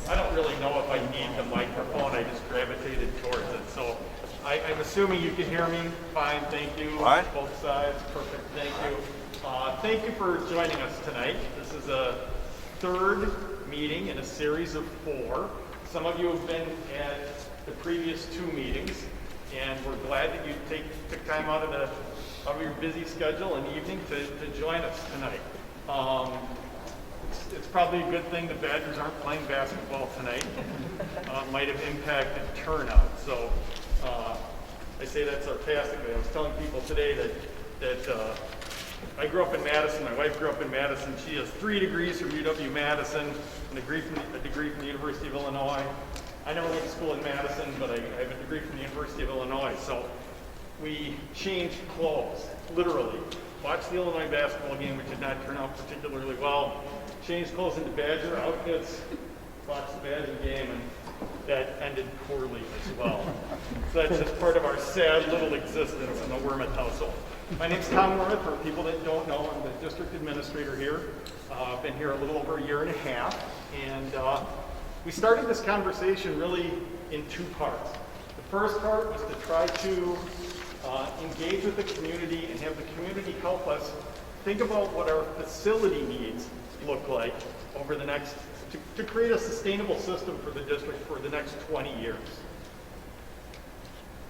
I don't really know if I need the microphone. I just gravitated towards it. So I'm assuming you can hear me fine. Thank you. Fine. Both sides. Perfect. Thank you. Thank you for joining us tonight. This is a third meeting in a series of 4. Some of you have been at the previous 2 meetings, and we're glad that you took time out of your busy schedule and evening to join us tonight. It's probably a good thing the Badgers aren't playing basketball tonight. Might have impacted turnout. So I say that sarcastically. I was telling people today that I grew up in Madison. My wife grew up in Madison. She has 3 degrees from UW-Madison, a degree from the University of Illinois. I never went to school in Madison, but I have a degree from the University of Illinois. So we changed clothes, literally. Watched the Illinois basketball game, which did not turn out particularly well. Changed clothes into Badger outfits, watched the Badger game, and that ended poorly as well. So that's just part of our sad little existence in the Wormith household. My name's Tom Wormith. For people that don't know, I'm the district administrator here. I've been here a little over a year and a half, and we started this conversation really in 2 parts. The first part was to try to engage with the community and have the community help us think about what our facility needs look like over the next, to create a sustainable system for the district for the next 20 years.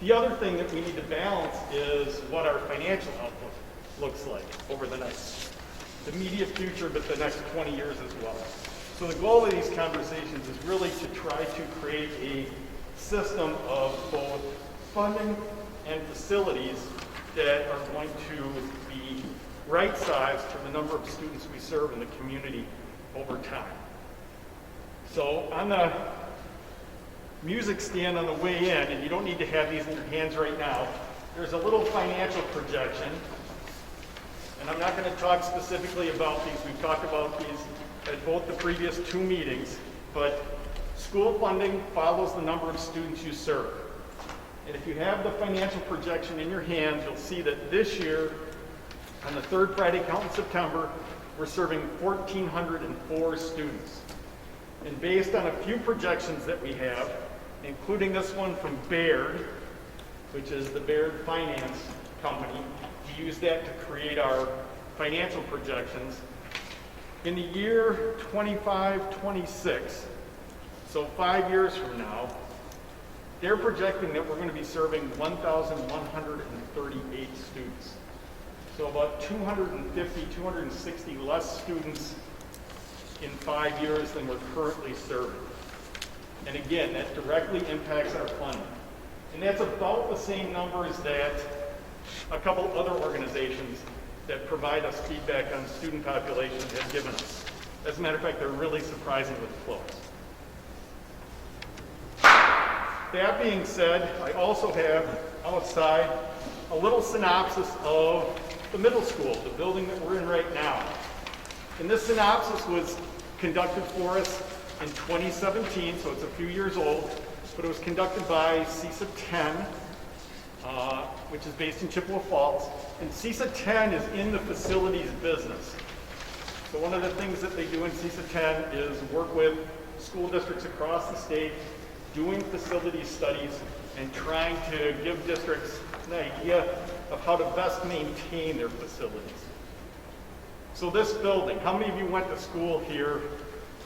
The other thing that we need to balance is what our financial outlook looks like over the next, the immediate future, but the next 20 years as well. So the goal of these conversations is really to try to create a system of both funding and facilities that are going to be right-sized for the number of students we serve in the community over time. So on the music stand on the way in, and you don't need to have these in your hands right now, there's a little financial projection. And I'm not going to talk specifically about these. We've talked about these at both the previous 2 meetings, but school funding follows the number of students you serve. And if you have the financial projection in your hand, you'll see that this year, on the 3rd Friday count in September, we're serving 1,404 students. And based on a few projections that we have, including this one from Baird, which is the Baird Finance Company, we use that to create our financial projections. In the year 25-26, so 5 years from now, they're projecting that we're going to be serving 1,138 students. So about 250, 260 less students in 5 years than we're currently serving. And again, that directly impacts our funding. And that's about the same numbers that a couple other organizations that provide us feedback on student population have given us. As a matter of fact, they're really surprisingly close. That being said, I also have outside a little synopsis of the middle school, the building that we're in right now. And this synopsis was conducted for us in 2017, so it's a few years old, but it was conducted by CISA 10, which is based in Chippewa Falls. And CISA 10 is in the facilities business. So one of the things that they do in CISA 10 is work with school districts across the state, doing facility studies and trying to give districts an idea of how to best maintain their facilities. So this building, how many of you went to school here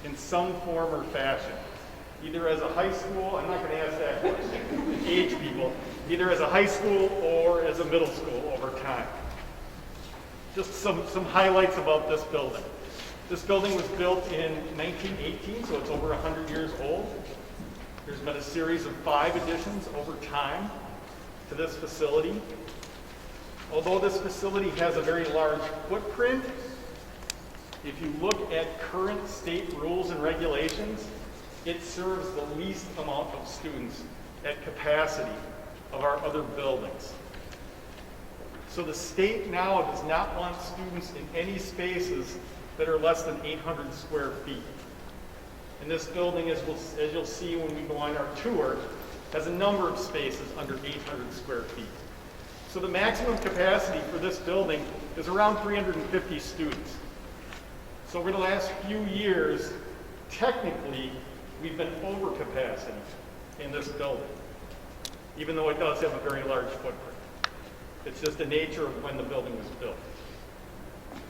in some form or fashion? Either as a high school, I'm not going to ask that question, age people, either as a high school or as a middle school over time. Just some highlights about this building. This building was built in 1918, so it's over 100 years old. There's been a series of 5 additions over time to this facility. Although this facility has a very large footprint, if you look at current state rules and regulations, it serves the least amount of students at capacity of our other buildings. So the state now does not want students in any spaces that are less than 800 square feet. And this building, as you'll see when we go on our tour, has a number of spaces under 800 square feet. So the maximum capacity for this building is around 350 students. So over the last few years, technically, we've been over capacity in this building, even though it does have a very large footprint. It's just the nature of when the building was built.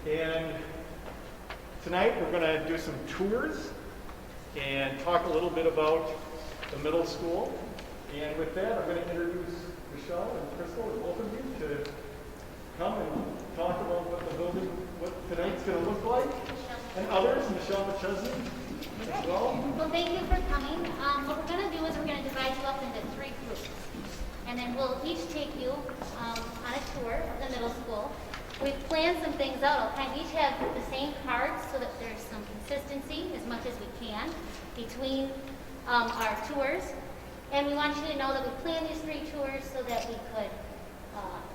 And tonight we're going to do some tours and talk a little bit about the middle school. And with that, I'm going to introduce Michelle and Crystal and both of you to come and talk about what the building, what tonight's going to look like. And others, Michelle McChesney as well. Well, thank you for coming. What we're going to do is we're going to divide you up into 3 groups. And then we'll each take you on a tour of the middle school. We've planned some things out. I'll each have the same cards so that there's some consistency as much as we can between our tours. And we want you to know that we planned these 3 tours so that we could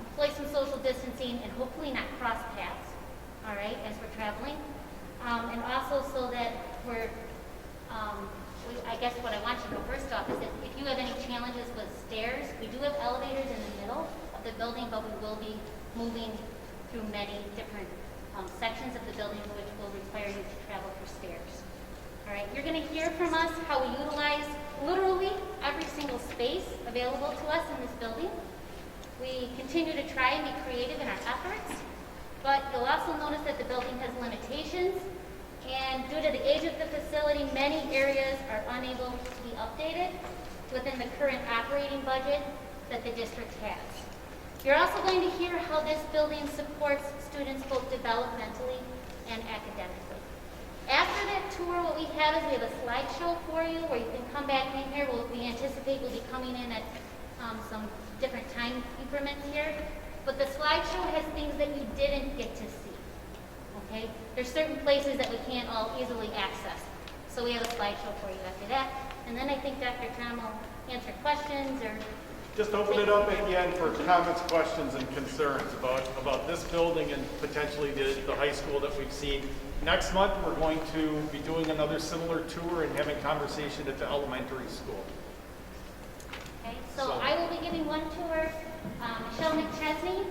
employ some social distancing and hopefully not cross paths, all right, as we're traveling. And also so that we're, I guess what I want you to know first off is that if you have any challenges with stairs, we do have elevators in the middle of the building, but we will be moving through many different sections of the building which will require you to travel for stairs. All right, you're going to hear from us how we utilize literally every single space available to us in this building. We continue to try and be creative in our efforts, but you'll also notice that the building has limitations, and due to the age of the facility, many areas are unable to be updated within the current operating budget that the district has. You're also going to hear how this building supports students both developmentally and academically. After that tour, what we have is we have a slideshow for you where you can come back in here. We anticipate we'll be coming in at some different time increments here. But the slideshow has things that you didn't get to see. Okay? There's certain places that we can't all easily access. So we have a slideshow for you after that. And then I think Dr. Tom will answer questions or... Just open it up again for comments, questions, and concerns about this building and potentially the high school that we've seen. Next month, we're going to be doing another similar tour and having conversation at the elementary school. Okay, so I will be giving one tour. Michelle McChesney,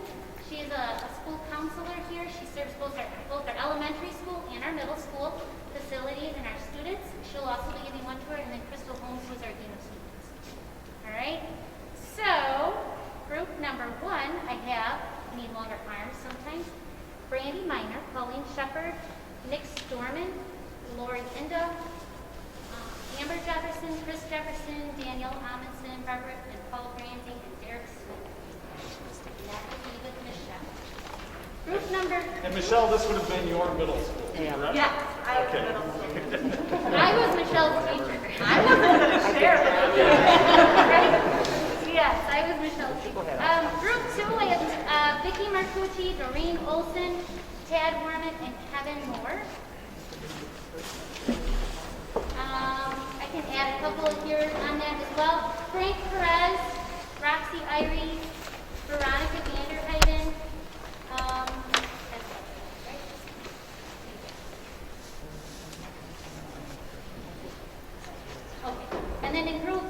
she's a school counselor here. She serves both our elementary school and our middle school facilities and our students. She'll also be giving one tour, and then Crystal Holmes was our dean of students. All right. So, group number 1, I have, need longer arms sometimes, Brandy Miner, Pauline Shepard, Nick Storman, Lori Inda, Amber Jefferson, Chris Jefferson, Danielle Amundsen, Barbara and Paul Brandy, and Derek Smith. And that will be with Michelle. Group number... And Michelle, this would have been your middle school, correct? Yeah, I was middle school. I was Michelle's teacher. I wasn't going to share with you. Yes, I was Michelle's teacher. Group 2, I have Vicki Marcucci, Doreen Olson, Tad Werman, and Kevin Moore. I can add a couple of here on that as well. Frank Perez, Roxy Irie, Veronica Vanderheiden. Okay, and then in group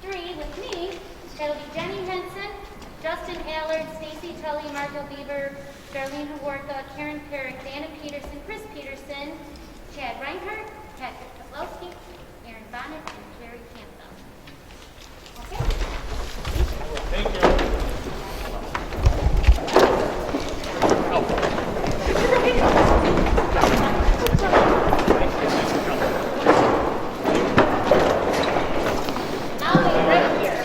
3 with me, that'll be Jenny Henson, Justin Allard, Stacy Tully, Margot Bieber, Darlene Haworka, Karen Perrick, Dana Peterson, Chris Peterson, Chad Reinhardt, Patrick Kozlowski, Aaron Bonnet, and Jerry Campbell. Okay? Thank you. Now we're right here.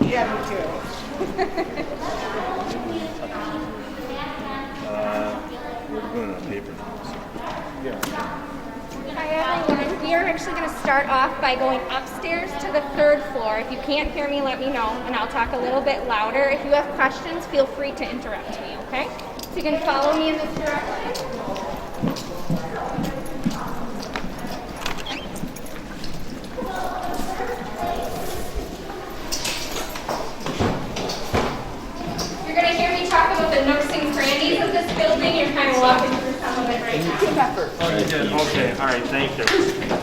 Yeah, me too. We're doing it on paper. Hi everyone. We are actually going to start off by going upstairs to the 3rd floor. If you can't hear me, let me know, and I'll talk a little bit louder. If you have questions, feel free to interrupt me, okay? So you can follow me in this direction. You're going to hear me talk about the nooks and crannies of this you did. Okay, all right, thank you.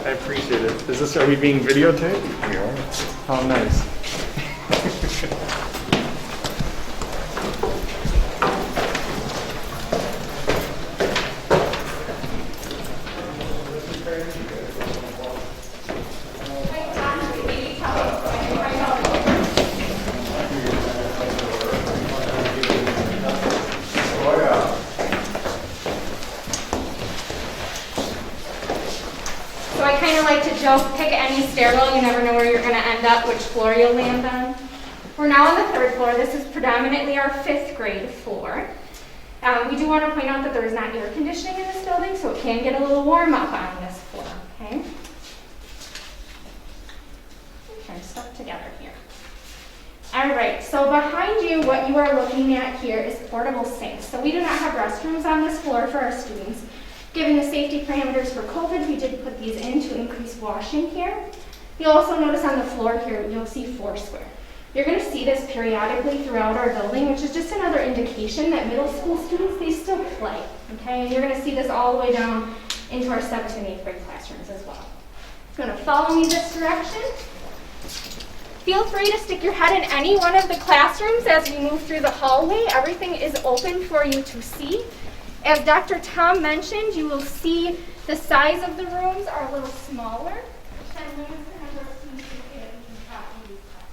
I appreciate it. Is this, are we being videotaped? Yeah. Oh, nice. So I kind of like to joke, pick any stairwell, you never know where you're going to end up, which floor you'll land on. We're now on the 3rd floor. This is predominantly our 5th grade floor. We do want to point out that there is not air conditioning in this building, so it can get a little warm up on this floor, okay? Kind of stuck together here. All right, so behind you, what you are looking at here is portable sinks. So we do not have restrooms on this floor for our students. Given the safety parameters for COVID, we did put these in to increase washing here. You'll also notice on the floor here, you'll see Foursquare. You're going to see this periodically throughout our building, which is just another indication that middle school students, they still play, okay? And you're going to see this all the way down into our 7th and 8th grade classrooms as well. If you want to follow me this direction, feel free to stick your head in any one of the classrooms as we move through the hallway. Everything is open for you to see. As Dr. Tom mentioned, you will see the size of the rooms are a little smaller, which then limits the number of students that we can have in these classes.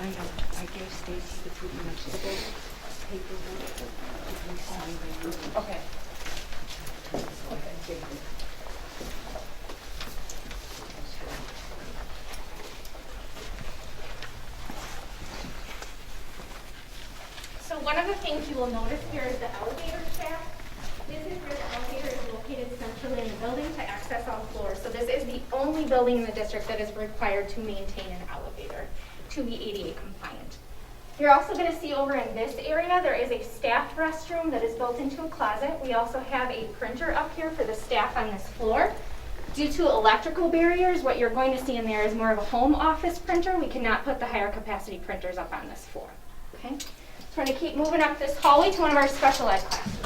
I gave Stacy the proof of paperwork. We signed it. Okay. So one of the things you will notice here is the elevator shaft. This is where the elevator is located centrally in the building to access all floors. So this is the only building in the district that is required to maintain an elevator to be ADA compliant. You're also going to see over in this area, there is a staff restroom that is built into a closet. We also have a printer up here for the staff on this floor. Due to electrical barriers, what you're going to see in there is more of a home office printer. We cannot put the higher capacity printers up on this floor. Okay? So we're going to keep moving up this hallway to one of our special ed classrooms.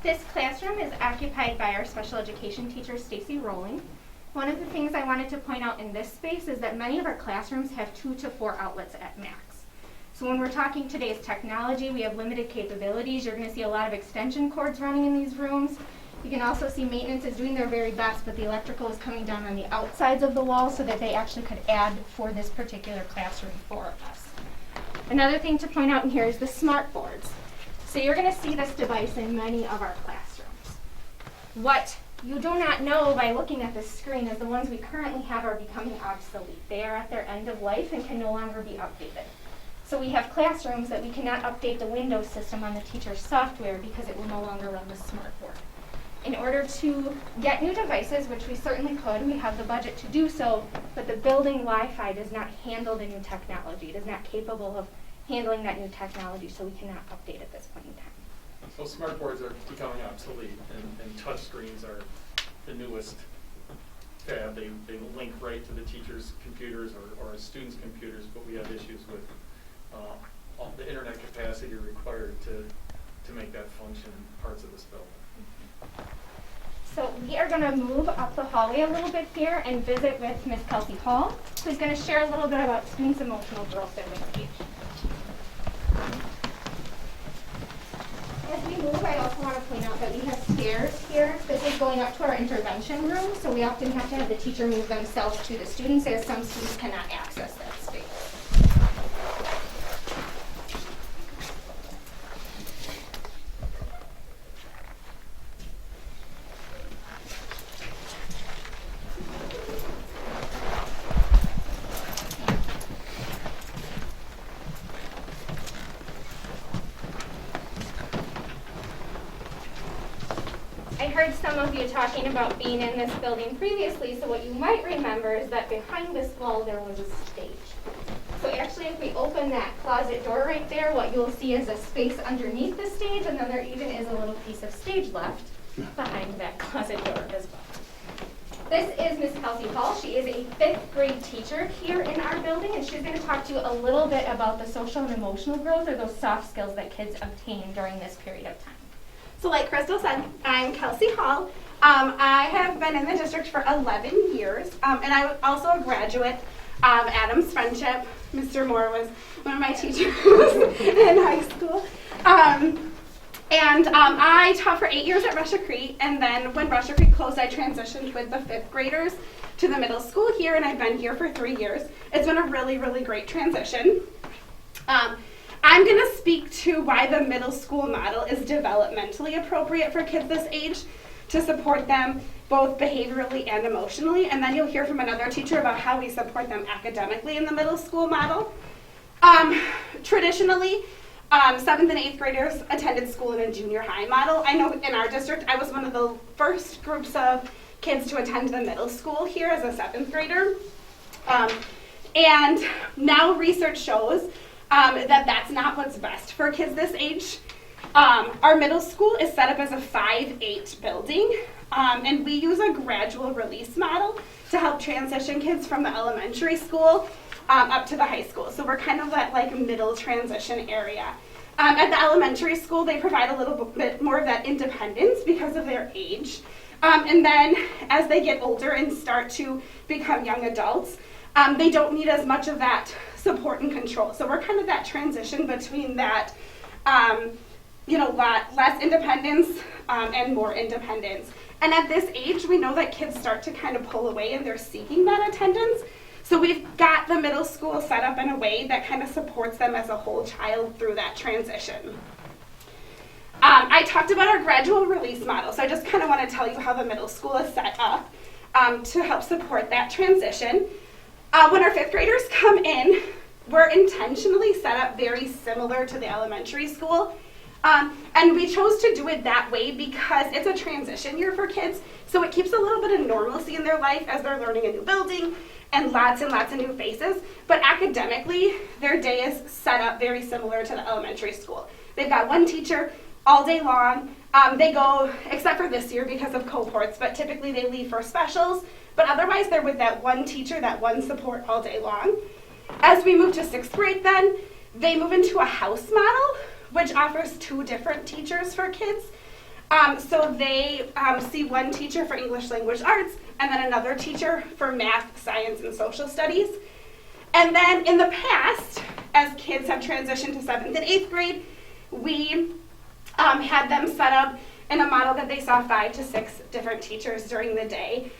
This classroom is occupied by our special education teacher, Stacy Rowling. One of the things I wanted to point out in this space is that many of our classrooms have 2 to 4 outlets at max. So when we're talking today's technology, we have limited capabilities. You're going to see a lot of extension cords running in these rooms. You can also see maintenance is doing their very best, but the electrical is coming down on the outsides of the walls so that they actually could add for this particular classroom for us. Another thing to point out in here is the smart boards. So you're going to see this device in many of our classrooms. What you do not know by looking at this screen is the ones we currently have are becoming obsolete. They are at their end of life and can no longer be updated. So we have classrooms that we cannot update the Windows system on the teacher's software because it will no longer run the smart board. In order to get new devices, which we certainly could, we have the budget to do so, but the building Wi-Fi does not handle the new technology. It is not capable of handling that new technology, so we cannot update at this point in time. So smart boards are becoming obsolete, and touch screens are the newest fad. They link right to the teachers' computers or students' computers, but we have issues with all the internet capacity required to make that function in parts of this building. So we are going to move up the hallway a little bit here and visit with Miss Kelsey Hall, who's going to share a little bit about students' emotional growth at this age. As we move, I also want to point out that we have stairs here. This is going up to our intervention room, so we often have to have the teacher move themselves to the students, as some students cannot access that space. I heard some of you talking about being in this building previously, so what you might remember is that behind this wall there was a stage. So actually if we open that closet door right there, what you'll see is a space underneath the stage, and then there even is a little piece of stage left behind that closet door as well. This is Miss Kelsey Hall. She is a 5th grade teacher here in our building, and she's going to talk to you a little bit about the social and emotional growth, or those soft skills that kids obtain during this period of time. So like Crystal said, I'm Kelsey Hall. I have been in the district for 11 years, and I'm also a graduate of Adams Friendship. Mr. Moore was one of my teachers in high school. I taught for 8 years at Russia Creek, and then when Russia Creek closed, I transitioned with the 5th graders to the middle school here, and I've been here for 3 years. It's been a really, really great transition. I'm going to speak to why the middle school model is developmentally appropriate for kids this age to support them both behaviorally and emotionally, and then you'll hear from another teacher about how we support them academically in the middle school model. Traditionally, 7th and 8th graders attended school in a junior high model. I know in our district, I was one of the first groups of kids to attend the middle school here as a 7th grader. And now research shows that that's not what's best for kids this age. Our middle school is set up as a 5-8 building, and we use a gradual release model to help transition kids from the elementary school up to the high school. So we're kind of that like middle transition area. At the elementary school, they provide a little bit more of that independence because of their age. And then as they get older and start to become young adults, they don't need as much of that support and control. So we're kind of that transition between that, less independence and more independence. And at this age, we know that kids start to kind of pull away and they're seeking that attendance. So we've got the middle school set up in a way that kind of supports them as a whole child through that transition. I talked about our gradual release model, so I just kind of want to tell you how the middle school is set up to help support that transition. When our 5th graders come in, we're intentionally set up very similar to the elementary school. And we chose to do it that way because it's a transition year for kids, so it keeps a little bit of normalcy in their life as they're learning a new building and lots of new faces. But academically, their day is set up very similar to the elementary school. They've got one teacher all day long. They go, except for this year because of cohorts, but typically they leave for specials. But otherwise, they're with that one teacher, that one support all day long. As we move to 6th grade then, they move into a house model, which offers 2 different teachers for kids. So they see one teacher for English language arts, and then another teacher for math, science, and social studies. And then in the past, as kids have transitioned to 7th and 8th grade, we had them set up in a model that they saw 5 to 6 different teachers during the day.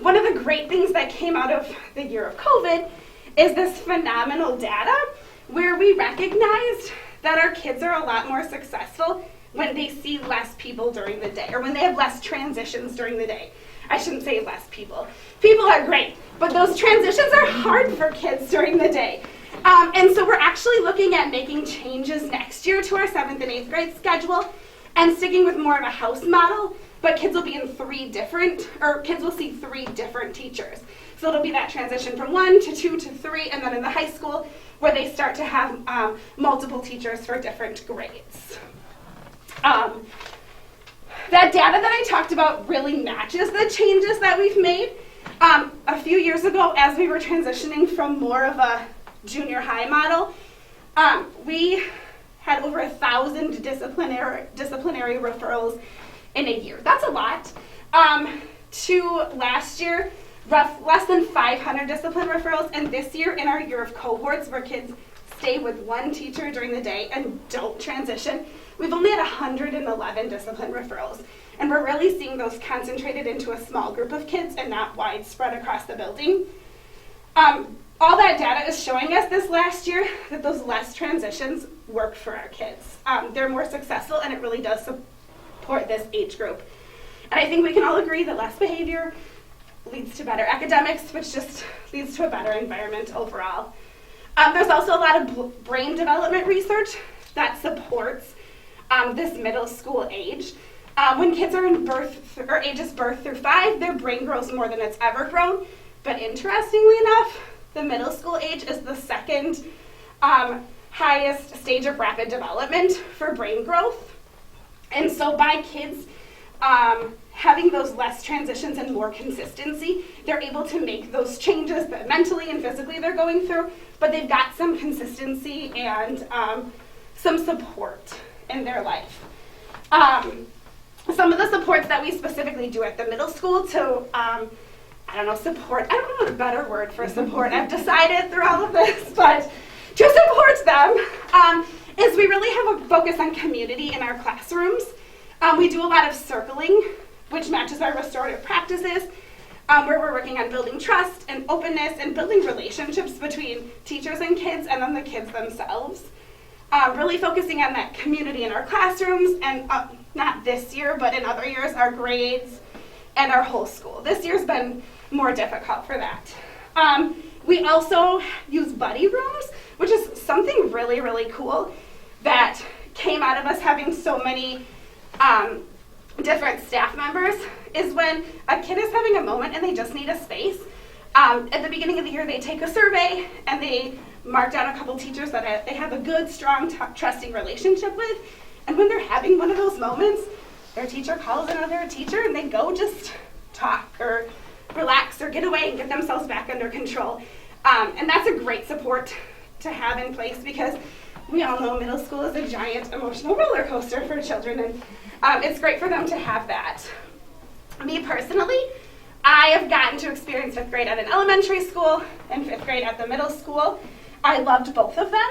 One of the great things that came out of the year of COVID is this phenomenal data where we recognized that our kids are a lot more successful when they see less people during the day, or when they have less transitions during the day. I shouldn't say less people. People are great, but those transitions are hard for kids during the day. And so we're actually looking at making changes next year to our 7th and 8th grade schedule and sticking with more of a house model, but kids will be in kids will see 3 different teachers. So it'll be that transition from 1 to 2 to 3, and then in the high school where they start to have multiple teachers for different grades. That data that I talked about really matches the changes that we've made. A few years ago, as we were transitioning from more of a junior high model, we had over 1,000 disciplinary referrals in a year. That's a lot. To last year, less than 500 discipline referrals, and this year in our year of cohorts where kids stay with one teacher during the day and don't transition, we've only had 111 discipline referrals. And we're really seeing those concentrated into a small group of kids and not widespread across the building. All that data is showing us this last year that those less transitions work for our kids. They're more successful, and it really does support this age group. And I think we can all agree that less behavior leads to better academics, which just leads to a better environment overall. There's also a lot of brain development research that supports this middle school age. When kids are in ages birth through 5, their brain grows more than it's ever grown. But interestingly enough, the middle school age is the second highest stage of rapid development for brain growth. And so by kids having those less transitions and more consistency, they're able to make those changes that mentally and physically they're going through, but they've got some consistency and some support in their life. Some of the supports that we specifically do at the middle school to support, I don't know a better word for support, I've decided through all of this, but to support them is we really have a focus on community in our classrooms. We do a lot of circling, which matches our restorative practices, where we're working on building trust and openness and building relationships between teachers and kids and then the kids themselves. Really focusing on that community in our classrooms and not this year, but in other years, our grades and our whole school. This year's been more difficult for that. We also use buddy rooms, which is something really, really cool that came out of us having so many different staff members, is when a kid is having a moment and they just need a space. At the beginning of the year, they take a survey and they mark down a couple teachers that they have a good, strong, trusting relationship with. And when they're having one of those moments, their teacher calls another teacher and they go just talk or relax or get away and get themselves back under control. And that's a great support to have in place because we all know middle school is a giant emotional roller coaster for children, and it's great for them to have that. Me personally, I have gotten to experience 5th grade at an elementary school and 5th grade at the middle school. I loved both of them.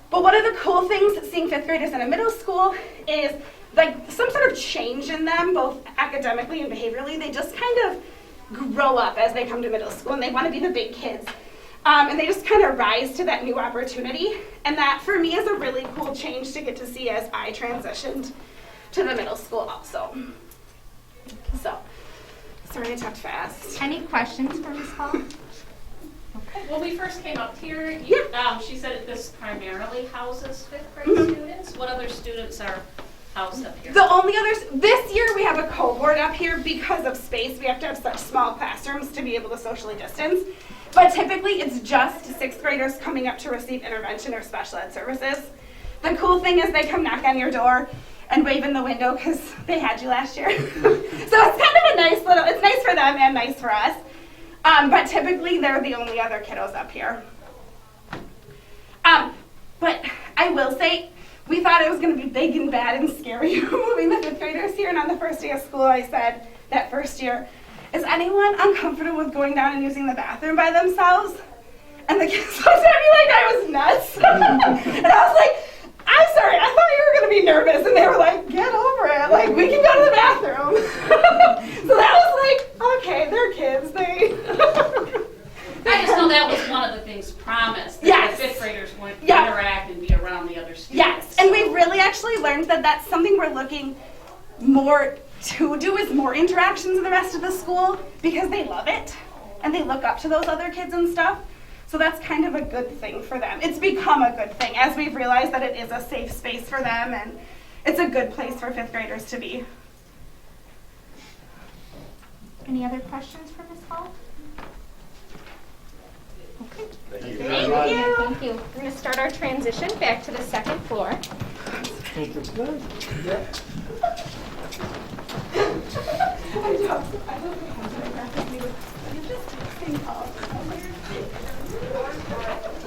But one of the cool things seeing 5th graders in a middle school is like some sort of change in them, both academically and behaviorally. They just kind of grow up as they come to middle school and they want to be the big kids. And they just kind of rise to that new opportunity. And that for me is a really cool change to get to see as I transitioned to the middle school also. So, sorry I talked fast. Any questions for Ms. Hall? When we first came up here, she said this primarily houses 5th grade students. What other students are housed up here? The only others, this year we have a cohort up here because of space. We have to have such small classrooms to be able to socially distance. But typically it's just 6th graders coming up to receive intervention or special ed services. The cool thing is they come knock on your door and wave in the window because they had you last year. So it's kind of a nice little, it's nice for them and nice for us. But typically they're the only other kiddos up here. But I will say, we thought it was going to be big and bad and scary moving the 5th graders here, and on the first day of school I said that first year, is anyone uncomfortable with going down and using the bathroom by themselves? And the kids looked at me like I was nuts. And I was like, I'm sorry, I thought you were going to be nervous. And they were like, get over it. Like, we can go to the bathroom. So that was like, okay, they're kids. I just know that was one of the things promised, that the 5th graders would interact and be around the other students. Yes, and we really actually learned that that's something we're looking more to do, is more interactions in the rest of the school, because they love it and they look up to those other kids and stuff. So that's kind of a good thing for them. It's become a good thing as we've realized that it is a safe space for them and it's a good place for 5th graders to be. Any other questions for Ms. Hall? Okay. Thank you. Thank you. We're going to start our transition back to the 2nd floor.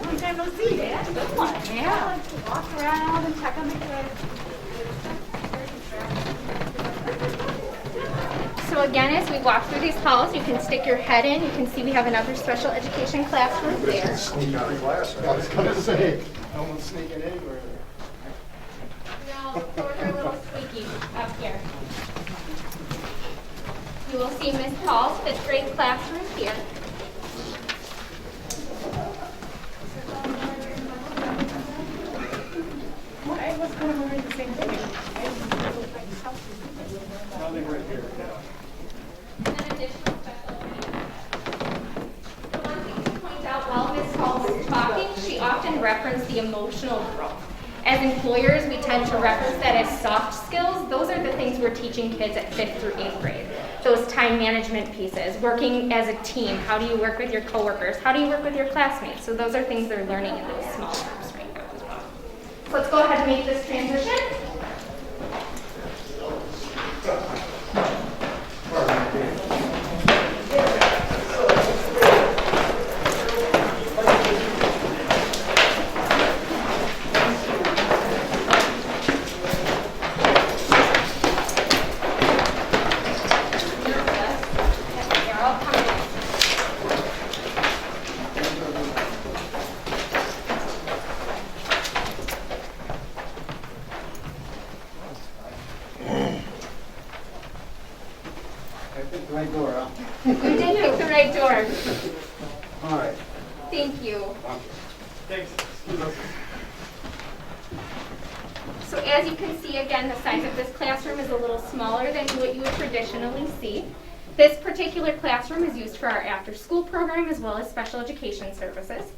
Long time no see, Dad. Good one. Yeah. Walk around and check on the kids. So again, as we walk through these halls, you can stick your head in. You can see we have another special education classroom there. Sneak out of class. I was gonna say, no one's sneaking anywhere. No, doors are a little squeaky up here. You will see Miss Paul's 5th grade classroom here. I was kind of wondering the same thing. Nothing right here. An additional special the one thing to point out while Miss Paul was talking, she often referenced the emotional growth. As employers, we tend to reference that as soft skills. Those are the things we're teaching kids at 5th through 8th grade. Those time management pieces, working as a team. How do you work with your coworkers? How do you work with your classmates? So those are things they're learning in those small groups right now as well. So let's go ahead and make this transition. Right door, huh? You did pick the right door. All right. Thank you. Thanks. So as you can see, again, the size of this classroom is a little smaller than what you would traditionally see. This particular classroom is used for our after-school program as well as special education services.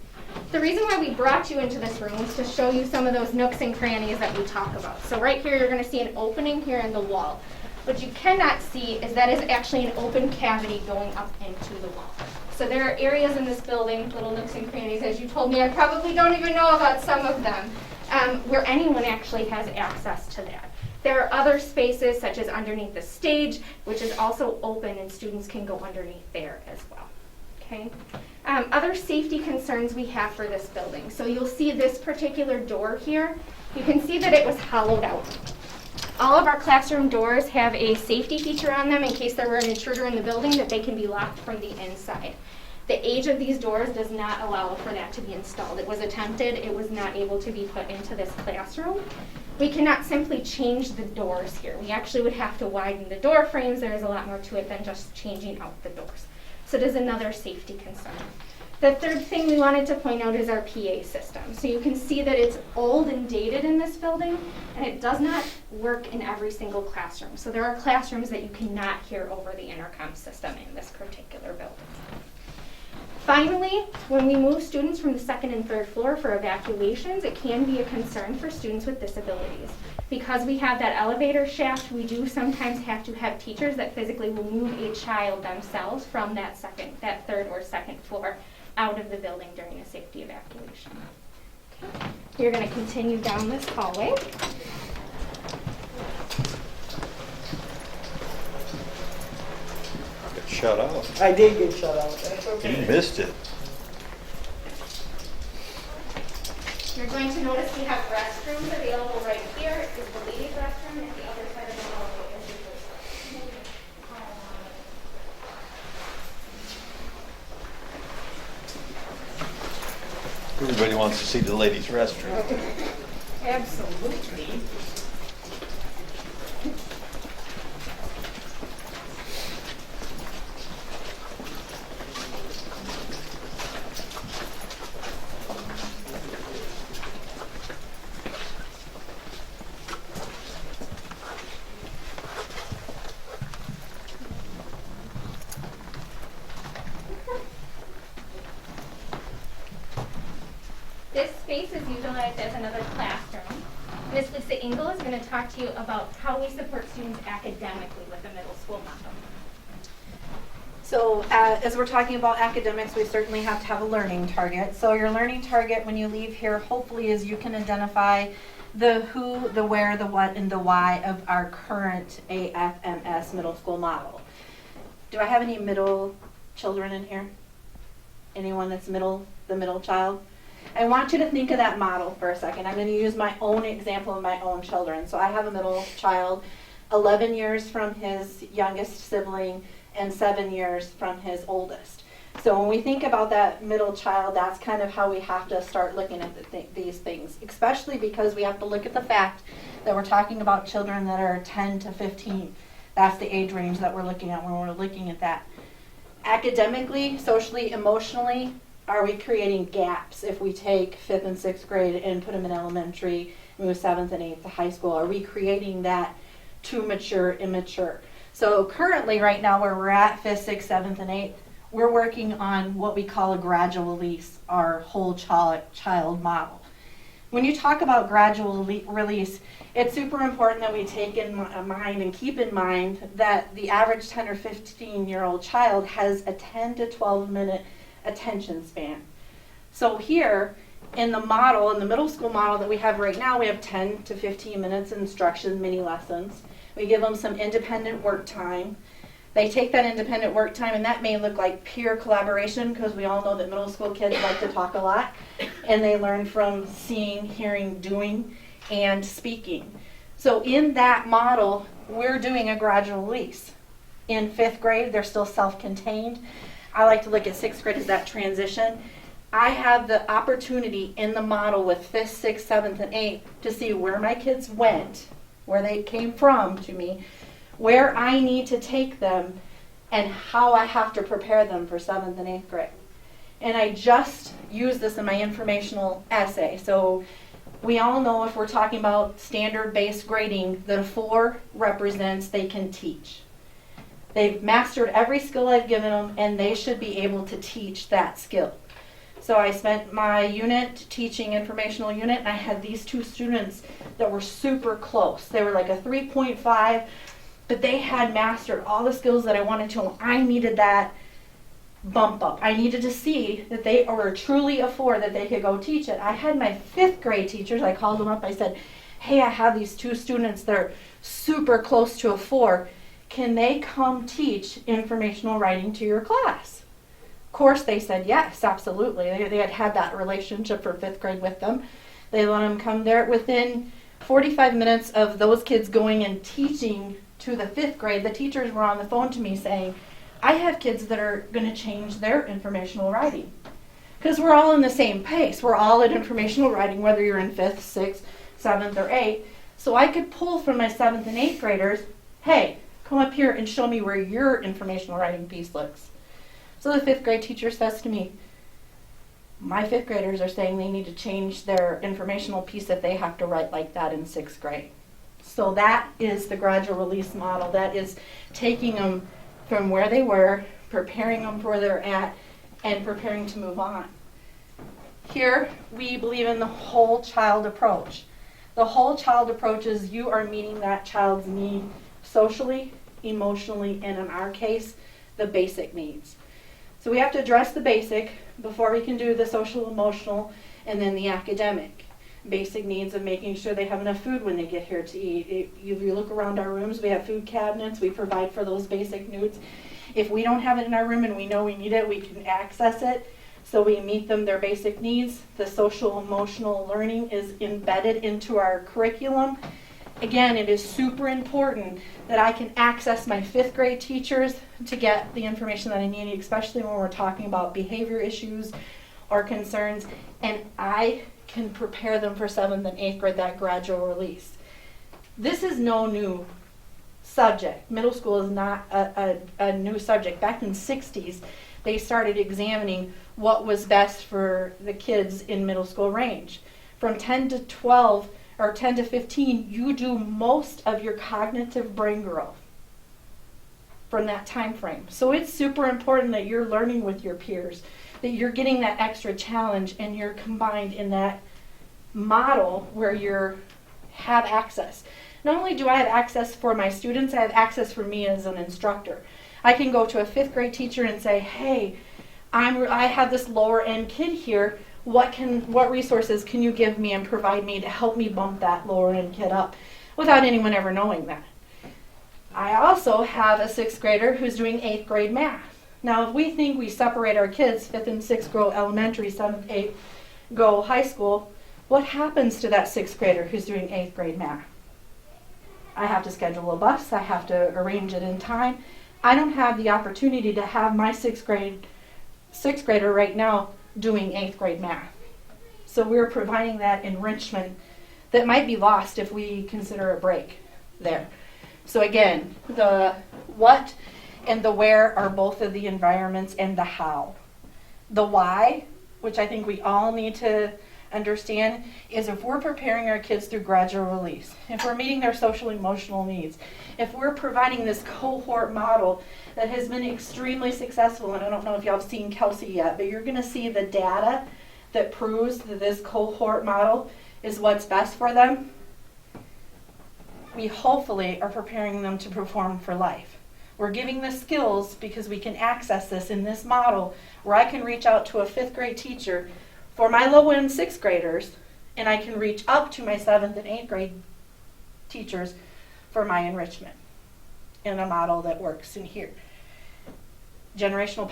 The reason why we brought you into this room was to show you some of those nooks and crannies that we talk about. So right here, you're going to see an opening here in the wall. What you cannot see is that is actually an open cavity going up into the wall. So there are areas in this building, little nooks and crannies, as you told me, I probably don't even know about some of them, where anyone actually has access to that. There are other spaces such as underneath the stage, which is also open and students can go underneath there as well. Okay. Other safety concerns we have for this building. So you'll see this particular door here. You can see that it was hollowed out. All of our classroom doors have a safety feature on them in case there were an intruder in the building that they can be locked from the inside. The age of these doors does not allow for that to be installed. It was attempted, it was not able to be put into this classroom. We cannot simply change the doors here. We actually would have to widen the door frames. There is a lot more to it than just changing out the doors. So it is another safety concern. The third thing we wanted to point out is our PA system. So you can see that it's old and dated in this building, and it does not work in every single classroom. So there are classrooms that you cannot hear over the intercom system in this particular building. Finally, when we move students from the 2nd and 3rd floor for evacuations, it can be a concern for students with disabilities. Because we have that elevator shaft, we do sometimes have to have teachers that physically will move a child themselves from that 3rd or 2nd floor out of the building during a safety evacuation. Okay. You're going to continue down this hallway. Got shut out. I did get shut out. That's okay. You missed it. You're going to notice we have restrooms available right here. Is the ladies' restroom, and the other side of the hallway is the girls' restroom. Everybody wants to see the ladies' restroom. Absolutely. This space is utilized as another classroom. Ms. Lisa Engel is going to talk to you about how we support students academically with the middle school model. So as we're talking about academics, we certainly have to have a learning target. So your learning target when you leave here hopefully is you can identify the who, the where, the what, and the why of our current AFMS middle school model. Do I have any middle children in here? Anyone that's the middle child? I want you to think of that model for a second. I'm going to use my own example of my own children. So I have a middle child. 11 years from his youngest sibling, and 7 years from his oldest. So when we think about that middle child, that's kind of how we have to start looking at these things, especially because we have to look at the fact that we're talking about children that are 10 to 15. That's the age range that we're looking at when we're looking at that. Academically, socially, emotionally, are we creating gaps if we take 5th and 6th grade and put them in elementary, move 7th and 8th to high school? Are we creating that too mature, immature? So currently right now where we're at, 5th, 6th, 7th, and 8th, we're working on what we call a gradual release, our whole child model. When you talk about gradual release, it's super important that we take in mind and keep in mind that the average 10 or 15-year-old child has a 10 to 12 minute attention span. So here in the model, in the middle school model that we have right now, we have 10 to 15 minutes instruction, mini lessons. We give them some independent work time. They take that independent work time, and that may look like peer collaboration, because we all know that middle school kids like to talk a lot, and they learn from seeing, hearing, doing, and speaking. So in that model, we're doing a gradual release. In 5th grade, they're still self-contained. I like to look at 6th grade as that transition. I have the opportunity in the model with 5th, 6th, 7th, and 8th to see where my kids went, where they came from to me, where I need to take them, and how I have to prepare them for 7th and 8th grade. And I just use this in my informational essay. So we all know if we're talking about standard-based grading, the 4 represents they can teach. They've mastered every skill I've given them, and they should be able to teach that skill. So I spent my unit teaching informational unit, and I had these 2 students that were super close. They were like a 3.5, but they had mastered all the skills that I wanted to, and I needed that bump up. I needed to see that they were truly a 4, that they could go teach it. I had my 5th grade teachers, I called them up, I said, hey, I have these 2 students that are super close to a 4. Can they come teach informational writing to your class? Of course, they said yes, absolutely. They had had that relationship for 5th grade with them. They let them come there. Within 45 minutes of those kids going and teaching to the 5th grade, the teachers were on the phone to me saying, I have kids that are going to change their informational writing. Because we're all in the same pace. We're all at informational writing, whether you're in 5th, 6th, 7th, or 8th. So I could pull from my 7th and 8th graders, hey, come up here and show me where your informational writing piece looks. So the 5th grade teacher says to me, my 5th graders are saying they need to change their informational piece if they have to write like that in 6th grade. So that is the gradual release model. That is taking them from where they were, preparing them for where they're at, and preparing to move on. Here, we believe in the whole child approach. The whole child approach is you are meeting that child's need socially, emotionally, and in our case, the basic needs. So we have to address the basic before we can do the social, emotional, and then the academic. Basic needs of making sure they have enough food when they get here to eat. If you look around our rooms, we have food cabinets. We provide for those basic needs. If we don't have it in our room and we know we need it, we can access it. So we meet them their basic needs. The social, emotional learning is embedded into our curriculum. Again, it is super important that I can access my 5th grade teachers to get the information that I need, especially when we're talking about behavior issues or concerns, and I can prepare them for 7th and 8th grade, that gradual release. This is no new subject. Middle school is not a new subject. Back in the 60s, they started examining what was best for the kids in middle school range. From 10 to 12 or 10 to 15, you do most of your cognitive brain growth from that time frame. So it's super important that you're learning with your peers, that you're getting that extra challenge, and you're combined in that model where you have access. Not only do I have access for my students, I have access for me as an instructor. I can go to a 5th grade teacher and say, hey, I have this lower end kid here. What resources can you give me and provide me to help me bump that lower end kid up without anyone ever knowing that? I also have a 6th grader who's doing 8th grade math. Now, if we think we separate our kids, 5th and 6th go elementary, 7th, 8th go high school, what happens to that 6th grader who's doing 8th grade math? I have to schedule a bus, I have to arrange it in time. I don't have the opportunity to have my sixth grader right now doing 8th grade math. So we're providing that enrichment that might be lost if we consider a break there. So again, the what and the where are both of the environments, and the how. The why, which I think we all need to understand, is if we're preparing our kids through gradual release, if we're meeting their social emotional needs, if we're providing this cohort model that has been extremely successful, and I don't know if y'all have seen Kelsey yet, but you're going to see the data that proves that this cohort model is what's best for them. We hopefully are preparing them to perform for life. We're giving the skills because we can access this in this model where I can reach out to a 5th grade teacher for my low-end 6th graders, and I can reach up to my 7th and 8th grade teachers for my enrichment in a model that works in here. Generational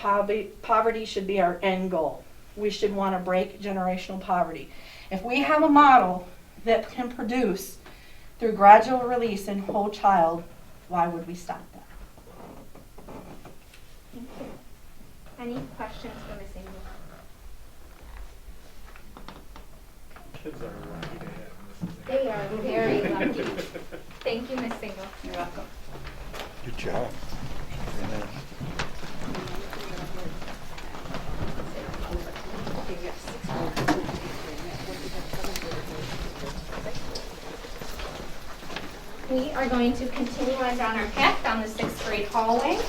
poverty should be our end goal. We should want to break generational poverty. If we have a model that can produce through gradual release in whole child, why would we stop that? Thank you. Any questions for Ms. Engel? Kids are lucky to have Mrs. They are very lucky. Thank you, Ms. Engel. You're welcome. Good job. Very nice. We are going to continue on down our path down the 6th grade hallway.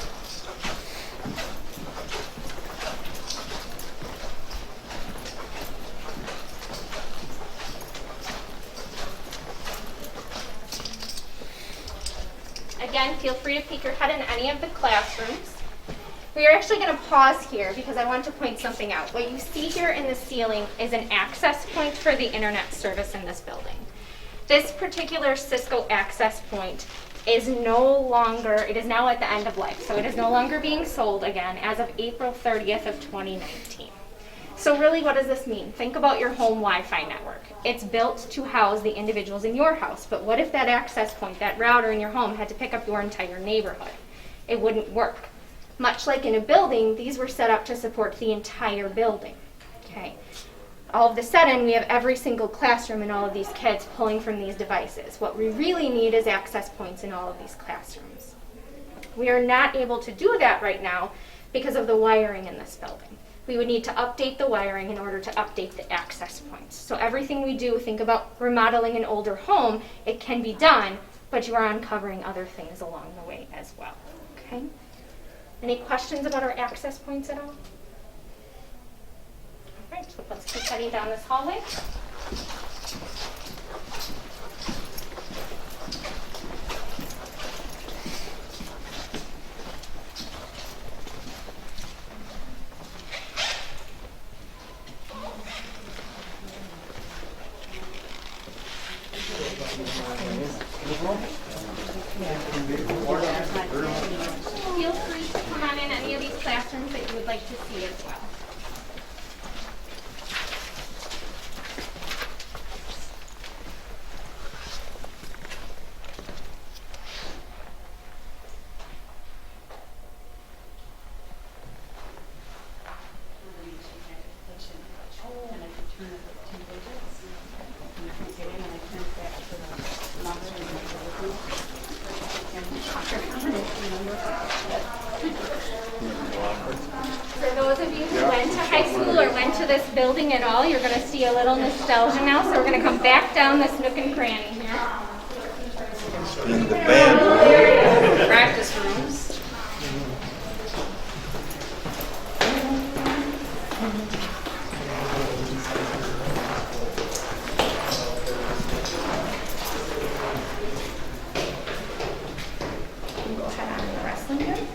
Again, feel free to peek your head in any of the classrooms. We are actually going to pause here because I want to point something out. What you see here in the ceiling is an access point for the internet service in this building. This particular Cisco access point is no longer, it is now at the end of life, so it is no longer being sold again as of April 30th of 2019. So really, what does this mean? Think about your home Wi-Fi network. It's built to house the individuals in your house, but what if that access point, that router in your home, had to pick up your entire neighborhood? It wouldn't work. Much like in a building, these were set up to support the entire building. Okay. All of a sudden, we have every single classroom and all of these kids pulling from these devices. What we really need is access points in all of these classrooms. We are not able to do that right now because of the wiring in this building. We would need to update the wiring in order to update the access points. So everything we do, think about remodeling an older home, it can be done, but you are uncovering other things along the way as well. Okay? Any questions about our access points at all? All right, so let's keep heading down this hallway. Feel free to come on in any of these classrooms that you would like to see as well. For those of you who went to high school or went to this building at all, you're going to see a little nostalgia now. So we're going to come back down this nook and cranny here. In the band. Practice rooms. Go ahead on the wrestling room.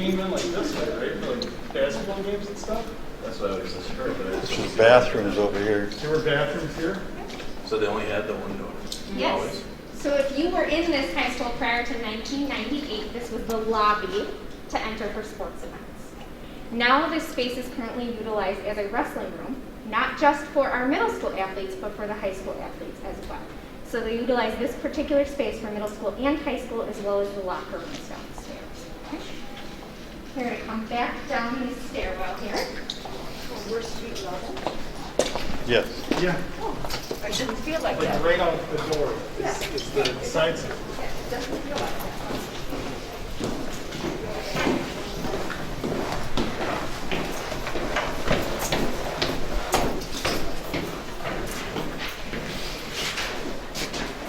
came in like this way, right? For like basketball games and stuff? That's what I was just heard, but This is bathrooms over here. There were bathrooms here? so they only had the one door. Yes. Always? So if you were in this high school prior to 1998, this was the lobby to enter for sports events. Now this space is currently utilized as a wrestling room, not just for our middle school athletes, but for the high school athletes as well. So they utilize this particular space for middle school and high school, as well as the locker rooms downstairs. Okay? We're going to come back down the stairwell here. We're street level. Yes. Yeah. I shouldn't feel like Like that. right out the door is the side seat. It doesn't feel like that.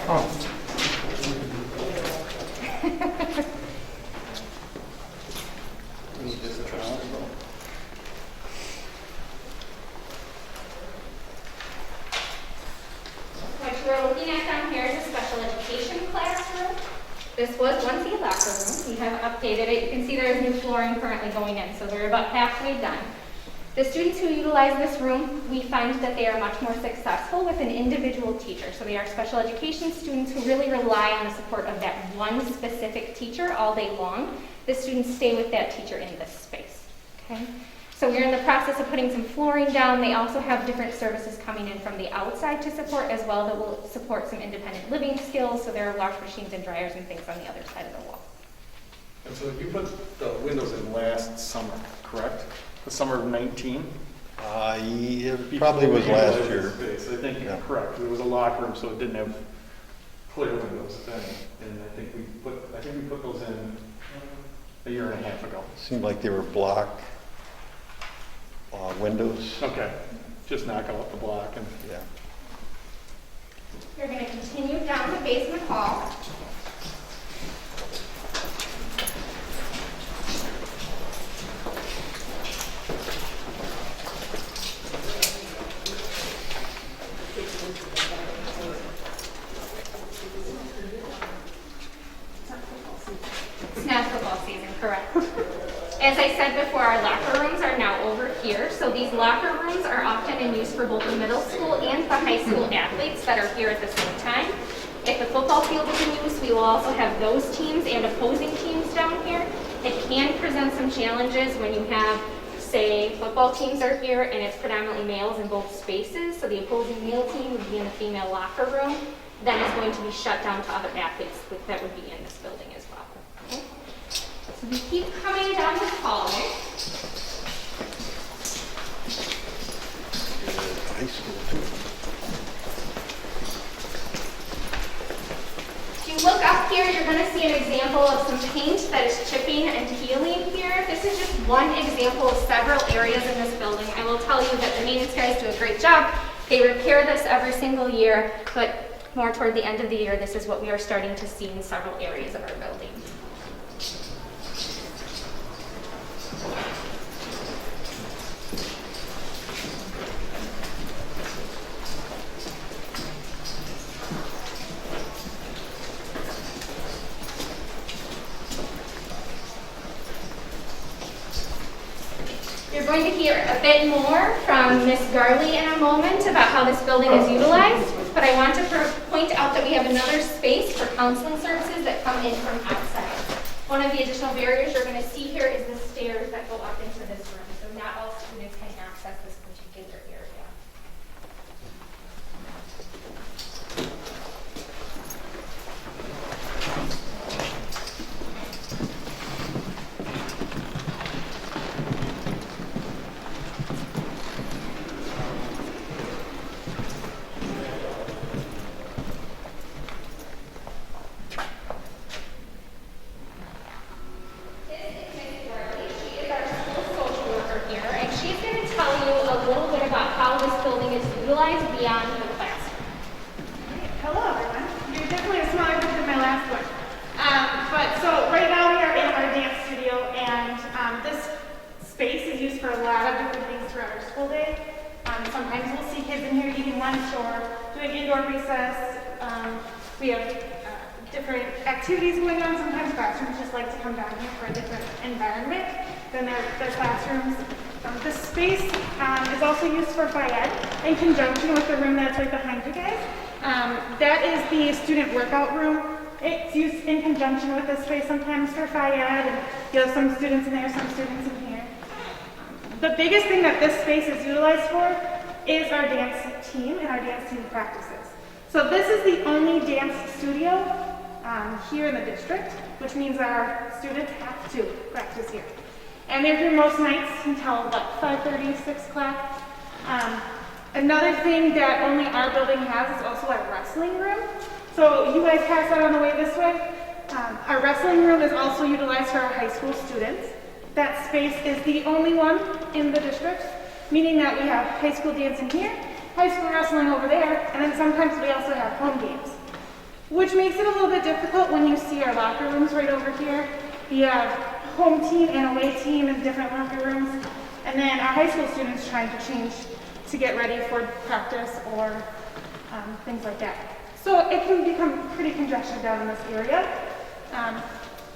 Oh. What you're looking at down here is a special education classroom. This was once a locker room. We have updated it. You can see there is new flooring currently going in, so we're about halfway done. The students who utilize this room, we find that they are much more successful with an individual teacher. So they are special education students who really rely on the support of that one specific teacher all day long. The students stay with that teacher in this space. Okay? So we're in the process of putting some flooring down. They also have different services coming in from the outside to support as well that will support some independent living skills. So there are wash machines and dryers and things on the other side of the wall. And so you put the windows in last summer, correct? The summer of 19? Yeah, it probably was last year. Space. I think Yeah. you're correct. It was a locker room, so it didn't have clear windows then. And I think we put those in a year and a half ago. Seemed like they were block windows. Okay, just knock out the block and. Yeah. We're going to continue down the basement hall. It's not football season, correct. As I said before, our locker rooms are now over here. So these locker rooms are often in use for both the middle school and the high school athletes that are here at the same time. If the football field is in use, we will also have those teams and opposing teams down here. It can present some challenges when you have, say, football teams are here and it's predominantly males in both spaces. So the opposing male team would be in the female locker room. Then is going to be shut down to other athletes that would be in this building as well. Okay? So we keep coming down this hallway. High school too. If you look up here, you're going to see an example of some paint that is chipping and peeling here. This is just one example of several areas in this building. I will tell you that the maintenance guys do a great job. They repair this every single year, but more toward the end of the year, this is what we are starting to see in several areas of our building. You're going to hear a bit more from Ms. Garley in a moment about how this building is utilized, but I want to point out that we have another space for counseling services that come in from outside. One of the additional barriers you're going to see here is the stairs that go up into this room, so not all students can access this particular area. Beyond the classroom. Hello, everyone. You're definitely a smaller group than my last one. But so right now we are in our dance studio, and this space is used for a lot of different things throughout our school day. Sometimes we'll see kids in here eating lunch or doing indoor recess. We have different activities going on. Sometimes classrooms just like to come down here for a different environment than their classrooms. This space is also used for Phi Ed in conjunction with the room that's right behind you guys. That is the student workout room. It's used in conjunction with this space sometimes for Phi Ed, and you have some students in there, some students in here. The biggest thing that this space is utilized for is our dance team and our dance team practices. So this is the only dance studio here in the district, which means our students have to practice here. And they're here most nights until about 5:30, 6 o'clock. Another thing that only our building has is also our wrestling room. So you guys pass that on the way this way. Our wrestling room is also utilized for our high school students. That space is the only one in the district, meaning that we have high school dancing here, high school wrestling over there, and then sometimes we also have home games, which makes it a little bit difficult when you see our locker rooms right over here. We have home team and away team in different locker rooms, and then our high school students trying to change to get ready for practice or things like that. So it can become pretty congested down in this area.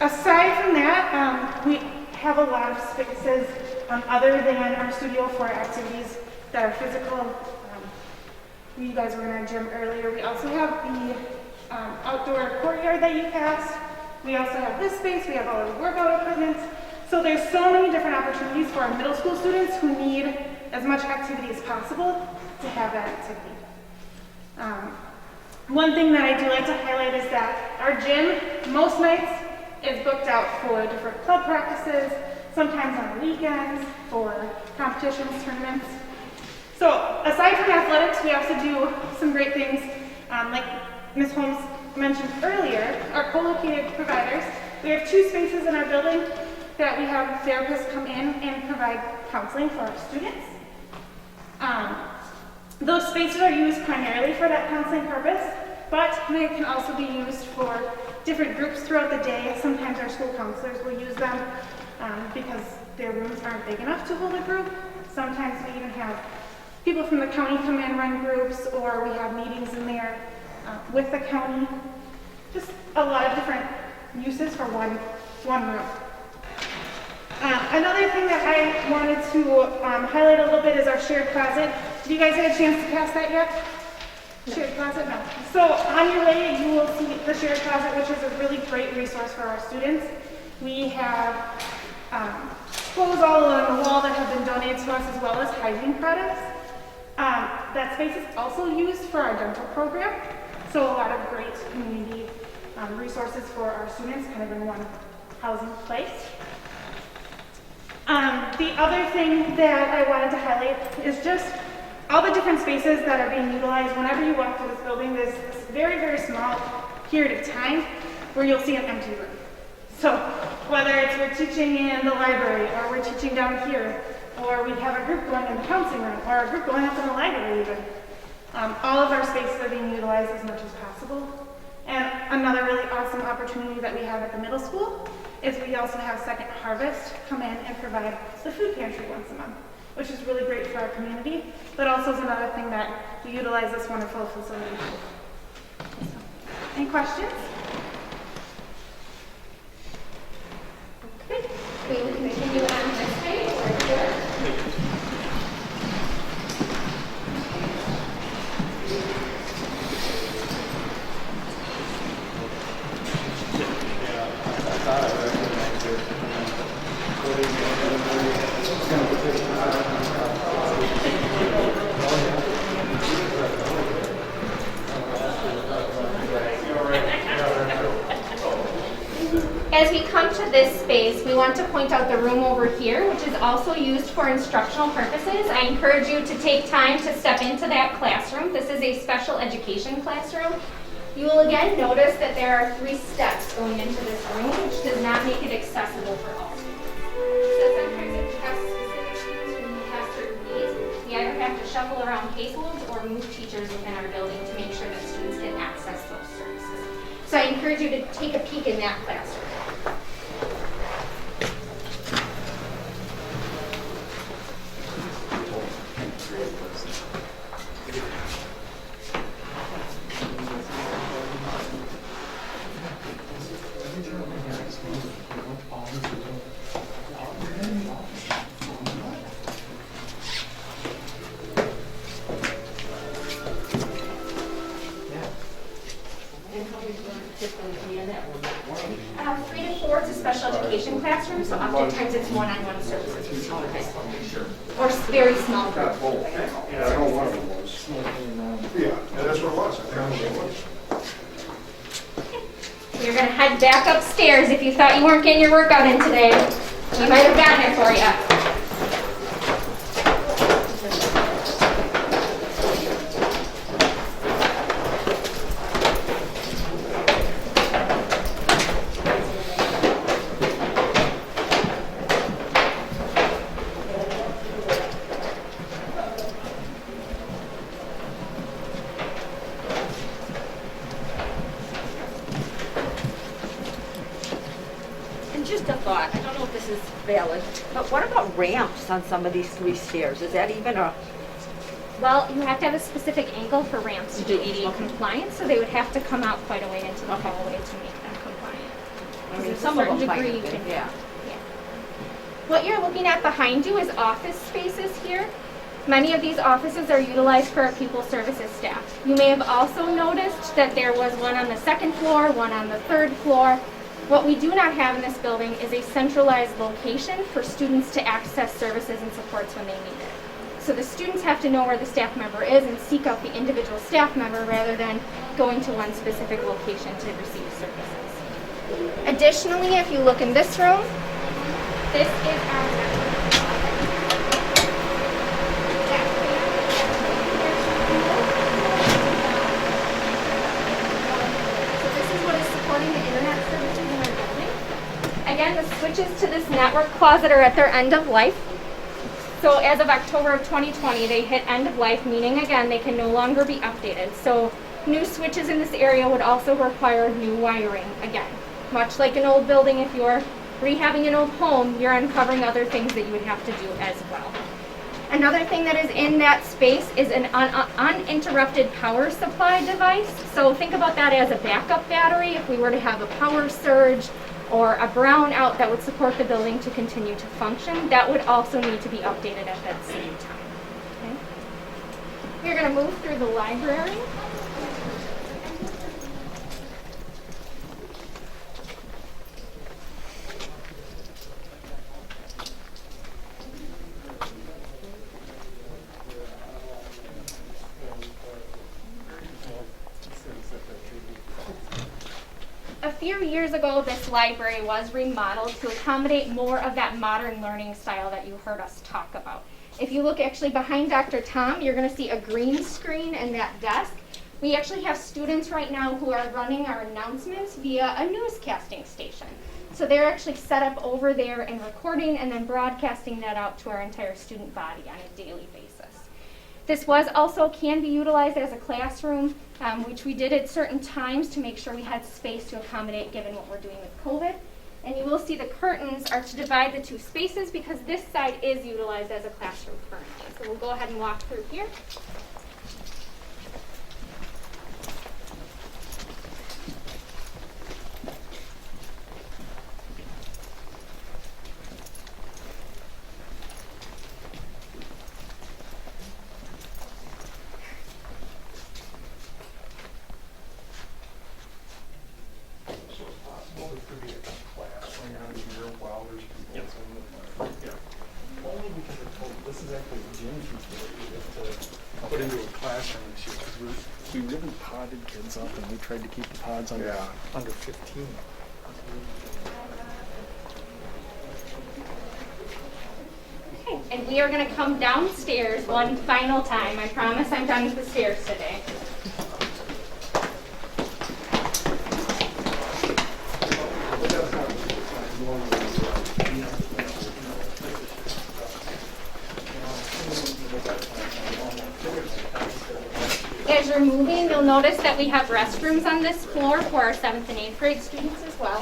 Aside from that, we have a lot of spaces other than our studio for activities that are physical. You guys were in our gym earlier. We also have the outdoor courtyard that you passed. We also have this space. We have all our workout equipment. So there's so many different opportunities for our middle school students who need as much activity as possible to have that activity. One thing that I do like to highlight is that our gym, most nights, is booked out for different club practices, sometimes on the weekends, for competitions, tournaments. So aside from athletics, we also do some great things, like Ms. Holmes mentioned earlier, our co-located providers. We have 2 spaces in our building that we have therapists come in and provide counseling for our students. Those spaces are used primarily for that counseling purpose, but they can also be used for different groups throughout the day. Sometimes our school counselors will use them because their rooms aren't big enough to hold a group. Sometimes we even have people from the county come in, run groups, or we have meetings in there with the county. Just a lot of different uses for one room. Another thing that I wanted to highlight a little bit is our shared closet. Did you guys get a chance to pass that yet? Shared closet? No. So on your way, you will see the shared closet, which is a really great resource for our students. We have clothes all along the wall that have been donated to us, as well as hygiene products. That space is also used for our dental program. So a lot of great community resources for our students, kind of in one housing place. The other thing that I wanted to highlight is just all the different spaces that are being utilized. Whenever you walk through this building, there's this very, very small period of time where you'll see an empty room. So whether it's we're teaching in the library, or we're teaching down here, or we have a group going in the counseling room, or a group going up in the library even, all of our spaces are being utilized as much as possible. And another really awesome opportunity that we have at the middle school is we also have Second Harvest come in and provide the food pantry once a month, which is really great for our community, but also is another thing that we utilize this wonderful facility for. Any questions? Okay, we will continue on this page right here. As we come to this space, we want to point out the room over here, which is also used for instructional purposes. I encourage you to take time to step into that classroom. This is a special education classroom. You will again notice that there are 3 steps going into this room, which does not make it accessible for all students. So sometimes if you have specific students who have certain needs, we either have to shuffle around caseloads or move teachers within our building to make sure that students can access those services. So I encourage you to take a peek in that classroom. location classroom, so oftentimes it's one-on-one services with students. Or very small groups. Yeah, I know one of them was. Yeah, that's what it was. I think it was. You're gonna head back upstairs. If you thought you weren't getting your workout in today, we might have gotten it for you. And just a thought, I don't know if this is valid, but what about ramps on some of these 3 stairs? Is that even a, Well, you have to have a specific angle for ramps to do ADA compliance, so they would have to come out quite a way into the hallway to make them compliant. I mean, There's a some of certain them might degree have you been, can- yeah. What you're looking at behind you is office spaces here. Many of these offices are utilized for our pupil services staff. You may have also noticed that there was one on the 2nd floor, one on the 3rd floor. What we do not have in this building is a centralized location for students to access services and supports when they need it. So the students have to know where the staff member is and seek out the individual staff member rather than going to one specific location to receive services. Additionally, if you look in this room, this is our So this is what is supporting the internet services in our building. Again, the switches to this network closet are at their end of life. So as of October of 2020, they hit end of life, meaning again, they can no longer be updated. So new switches in this area would also require new wiring again. Much like an old building, if you're rehabbing an old home, you're uncovering other things that you would have to do as well. Another thing that is in that space is an uninterrupted power supply device. So think about that as a backup battery if we were to have a power surge or a brownout that would support the building to continue to function. That would also need to be updated at that same time. Okay? We're going to move through the library. A few years ago, this library was remodeled to accommodate more of that modern learning style that you heard us talk about. If you look actually behind Dr. Tom, you're going to see a green screen in that desk. We actually have students right now who are running our announcements via a newscasting station. So they're actually set up over there and recording and then broadcasting that out to our entire student body on a daily basis. This can be utilized as a classroom, which we did at certain times to make sure we had space to accommodate given what we're doing with COVID. And you will see the curtains are to divide the 2 spaces because this side is utilized as a classroom currently. So we'll go ahead and walk through here. Only because I told them, this is actually a gym teacher that we have to put into a classroom this year, because we really podded kids up, and we tried to keep the pods under 15. Okay, and we are going to come downstairs one final time. I promise I'm done with the stairs today. As you're moving, you'll notice that we have restrooms on this floor for our 7th and 8th grade students as well.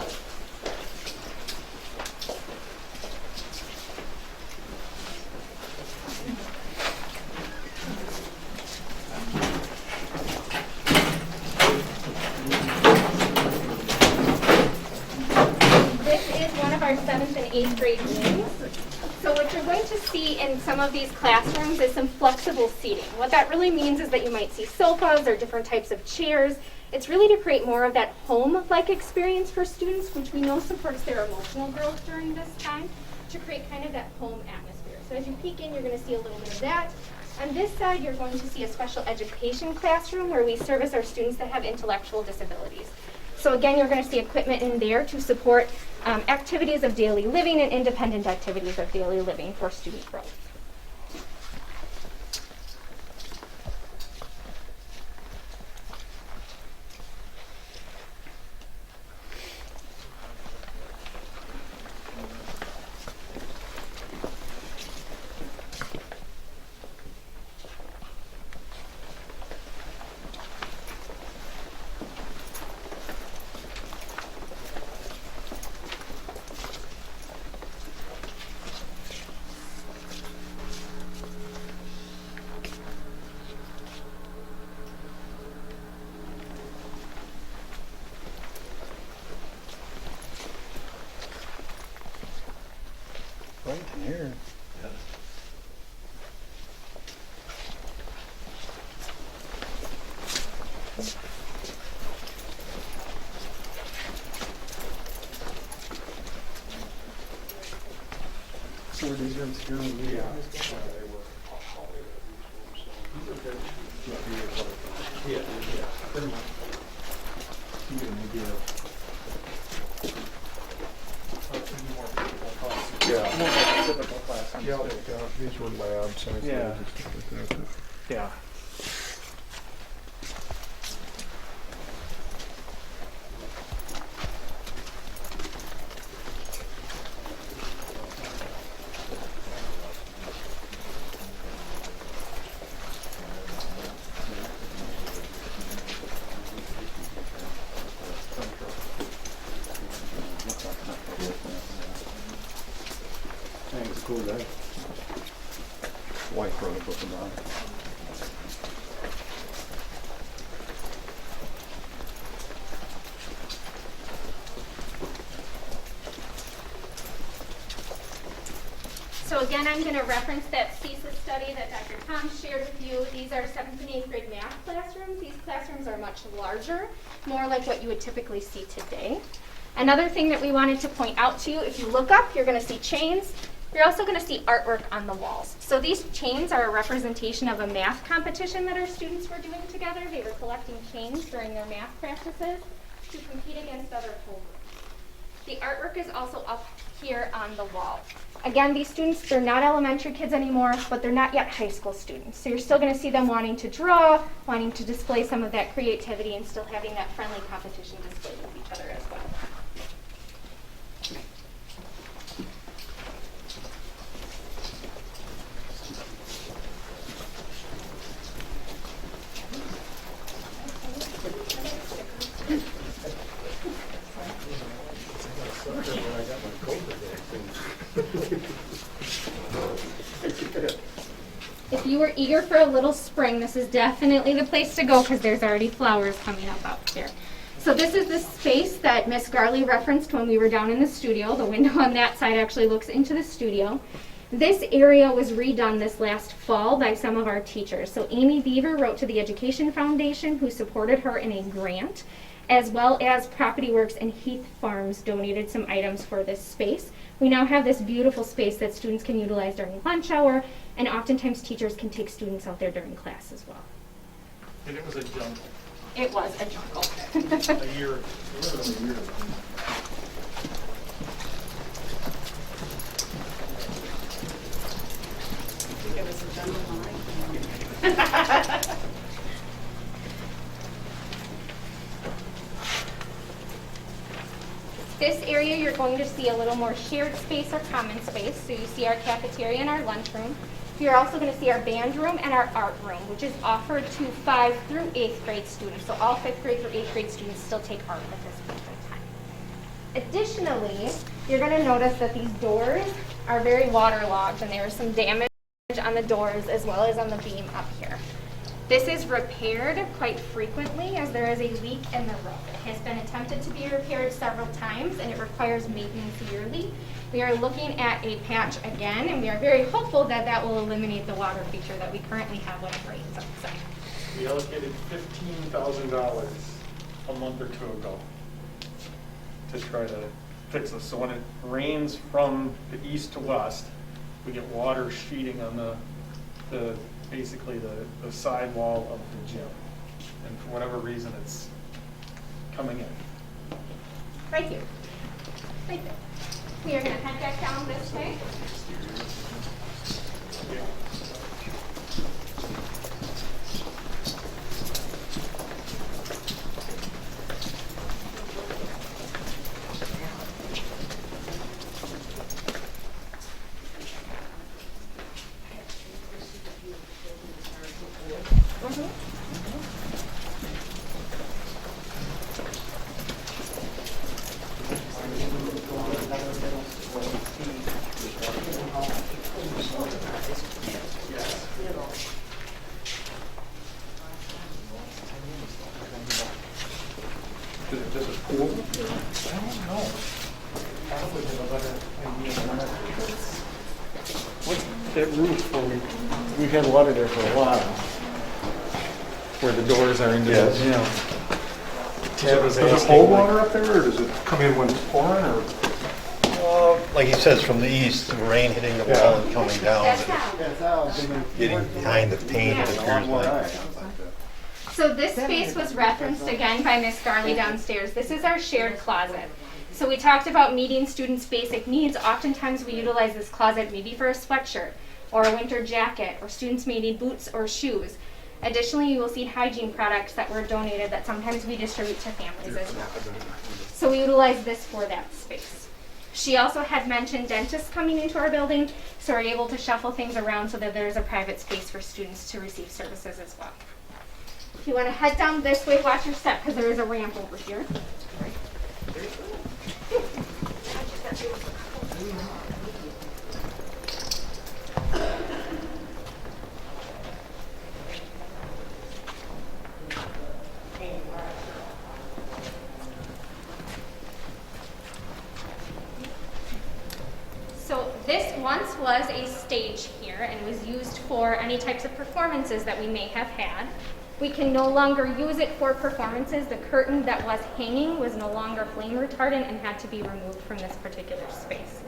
This is one of our 7th and 8th grade rooms. So what you're going to see in some of these classrooms is some flexible seating. What that really means is that you might see sofas or different types of chairs. It's really to create more of that home-like experience for students, which we know supports their emotional growth during this time, to create kind of that home atmosphere. So as you peek in, you're going to see a little bit of that. On this side, you're going to see a special education classroom where we service our students that have intellectual disabilities. So again, you're going to see equipment in there to support activities of daily living and independent activities of daily living for student growth. Right in here. So are these rooms here when we Yeah. pretty much. You get an idea of Yeah. more like typical classrooms. Yeah, too. these were labs. Yeah. Yeah. Thanks, cool guy. Wife wrote a book about it. So again, I'm going to reference that CESA study that Dr. Tom shared with you. These are 7th and 8th grade math classrooms. These classrooms are much larger, more like what you would typically see today. Another thing that we wanted to point out to you, if you look up, you're going to see chains. You're also going to see artwork on the walls. So these chains are a representation of a math competition that our students were doing together. They were collecting chains during their math practices to compete against other homework. The artwork is also up here on the wall. Again, these students, they're not elementary kids anymore, but they're not yet high school students. So you're still going to see them wanting to draw, wanting to display some of that creativity, and still having that friendly competition display with each other as well. If you were eager for a little spring, this is definitely the place to go because there's already flowers coming up out here. So this is the space that Miss Garley referenced when we were down in the studio. The window on that side actually looks into the studio. This area was redone this last fall by some of our teachers. So Amy Beaver wrote to the Education Foundation, who supported her in a grant, as well as Property Works and Heath Farms donated some items for this space. We now have this beautiful space that students can utilize during lunch hour, and oftentimes teachers can take students out there during class as well. And it was a jungle. It was a jungle. A year. It was a jungle when I came. This area you're going to see a little more shared space or common space. So you see our cafeteria and our lunchroom. You're also going to see our band room and our art room, which is offered to 5th through 8th grade students. So all 5th grade through 8th grade students still take art at this point in time. Additionally, you're going to notice that these doors are very waterlogged and there is some damage on the doors as well as on the beam up here. This is repaired quite frequently as there is a leak in the roof. It has been attempted to be repaired several times and it requires maintenance yearly. We are looking at a patch again, and we are very hopeful that that will eliminate the water feature that we currently have when it rains outside. We allocated $15,000 a month or two ago to try to fix this. So when it rains from the east to west, we get water sheeting on basically the side wall of the gym. And for whatever reason, it's coming in. Right here. Right there. We are going to head back down this way. Does it pool? I don't know. Probably have a better idea than that. What's that roof where we've had water there for a while? Where the doors are into the gym. Does it hold water up there, or does it come in when it's pouring, or? Like he says, from the east, the rain hitting the wall and coming down, getting behind the paint, it appears like. So this space was referenced again by Miss Garley downstairs. This is our shared closet. So we talked about meeting students' basic needs. Oftentimes we utilize this closet maybe for a sweatshirt or a winter jacket, or students may need boots or shoes. Additionally, you will see hygiene products that were donated that sometimes we distribute to families as well. So we utilize this for that space. She also had mentioned dentists coming into our building, so we're able to shuffle things around so that there's a private space for students to receive services as well. If you want to head down this way, watch your step because there is a ramp over here. So this once was a stage here and was used for any types of performances that we may have had. We can no longer use it for performances. The curtain that was hanging was no longer flame retardant and had to be removed from this particular space.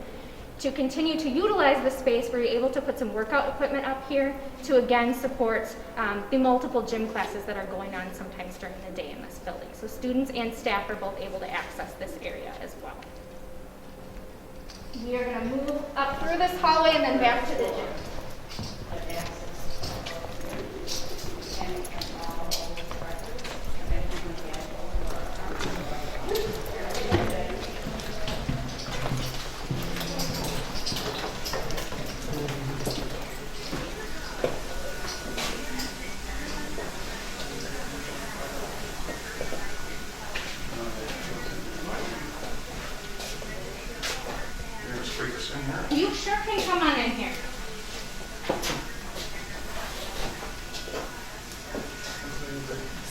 To continue to utilize the space, we were able to put some workout equipment up here to again support the multiple gym classes that are going on sometimes during the day in this building. So students and staff are both able to access this area as well. We are going to move up through this hallway and then back to the gym. You sure can come on in here.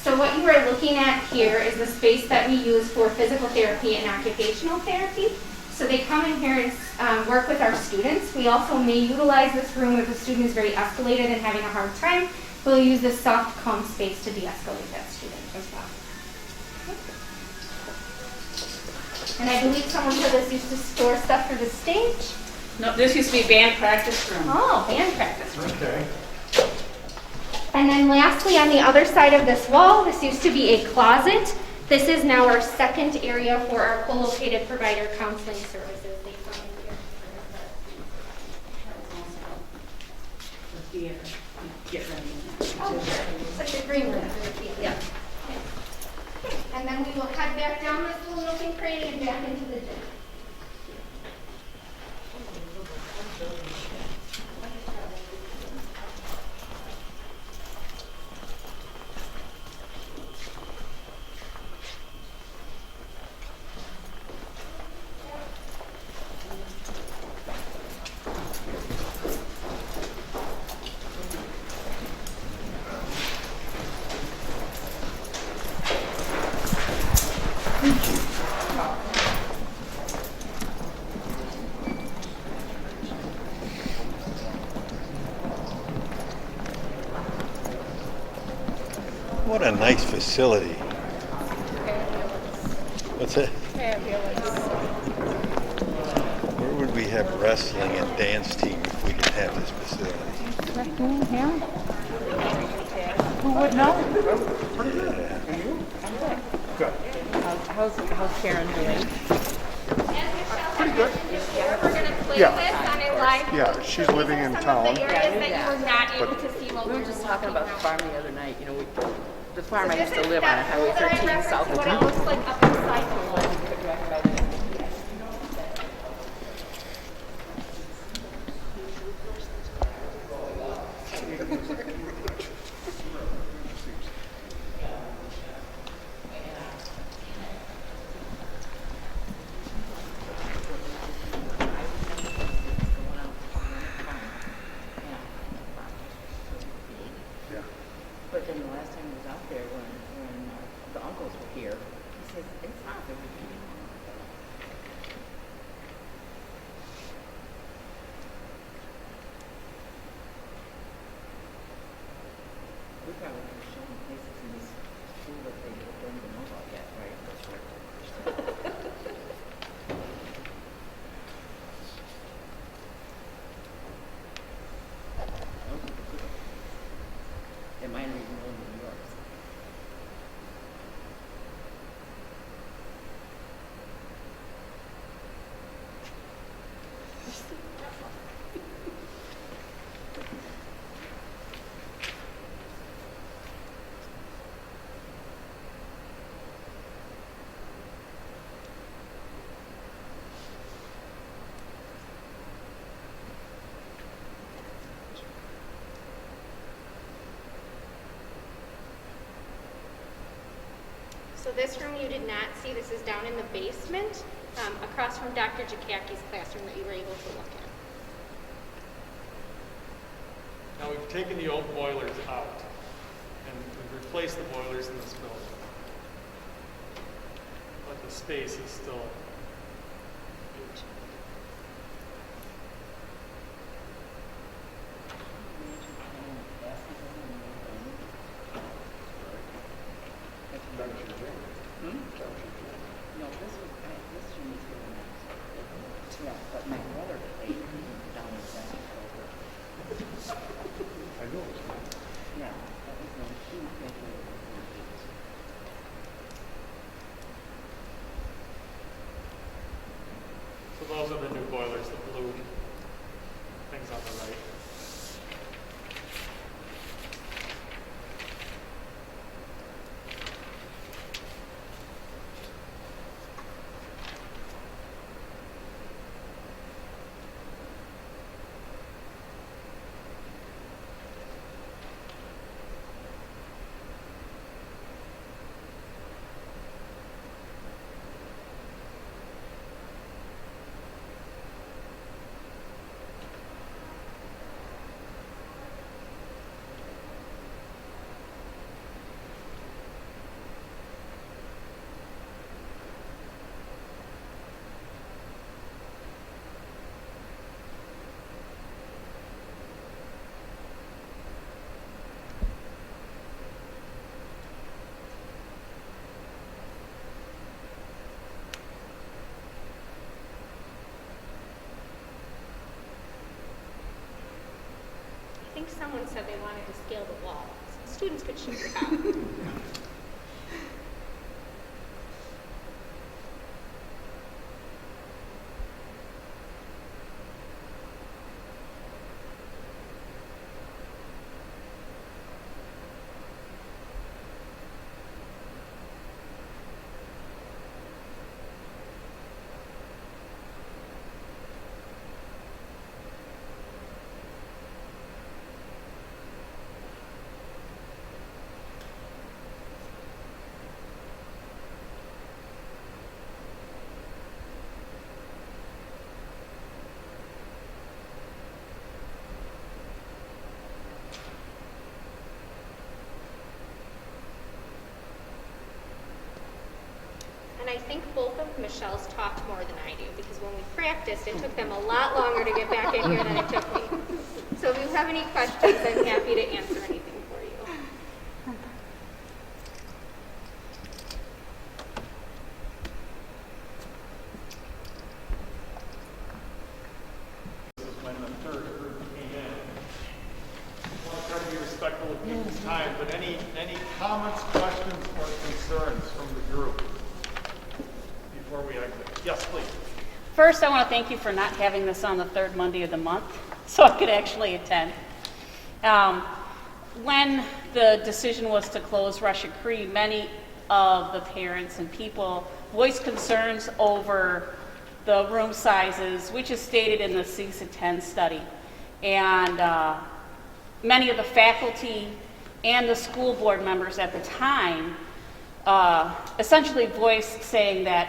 So what you are looking at here is the space that we use for physical therapy and occupational therapy. So they come in here and work with our students. We also may utilize this room if a student is very escalated and having a hard time. We'll use this soft calm space to de-escalate that student as well. And I believe someone said this used to store stuff for the stage. No, this used to be band practice room. Oh, band practice room. Okay. And then lastly, on the other side of this wall, this used to be a closet. This is now our second area for our co-located provider counseling services. They come in here. Oh, sure. It's like the green room for the theater. Yeah. And then we will head back down this little open crane and back into the gym. What a nice facility. What's that? Where would we have wrestling and dance team if we didn't have this facility? Who would know? Yeah. How's Karen doing? Pretty good. We're going to play Yeah. this on a live. Yeah, she's living in town. The areas that you were not able to see while We were just talking about the farm the other night. You know, the farm I This used to is live on, that Highway photo that I 13 referenced, south of what it town. looks like up inside. But then the last time I was out there, when the uncles were here, he says, it's not that we can. We probably could show them places in this school that they don't even know about yet, right? That's right. It might not even know New York. So this room you did not see. This is down in the basement, across from Dr. Jakaki's classroom that you were able to look at. Now we've taken the old boilers out and we've replaced the boilers in this building. But the space is still huge. No, this room is here next. Yeah, but my brother played down in Vancouver. I know. Yeah, that was when he graduated in 8. So those are the new boilers, the blue things on the right. I think someone said they wanted to scale the wall. So students could shoot it out. and I think both of Michelle's talked more than I do, because when we practiced, it took them a lot longer to get back in here than it took me. So if you have any questions, I'm happy to answer anything for you. This is when the third group came in. I want to try to be respectful of people's time, but any comments, questions, or concerns from the group before we exit? Yes, please. First, I want to thank you for not having this on the third Monday of the month, so I could actually attend. When the decision was to close Russia Cree, many of the parents and people voiced concerns over the room sizes, which is stated in the 6 to 10 study. And many of the faculty and the school board members at the time essentially voiced saying that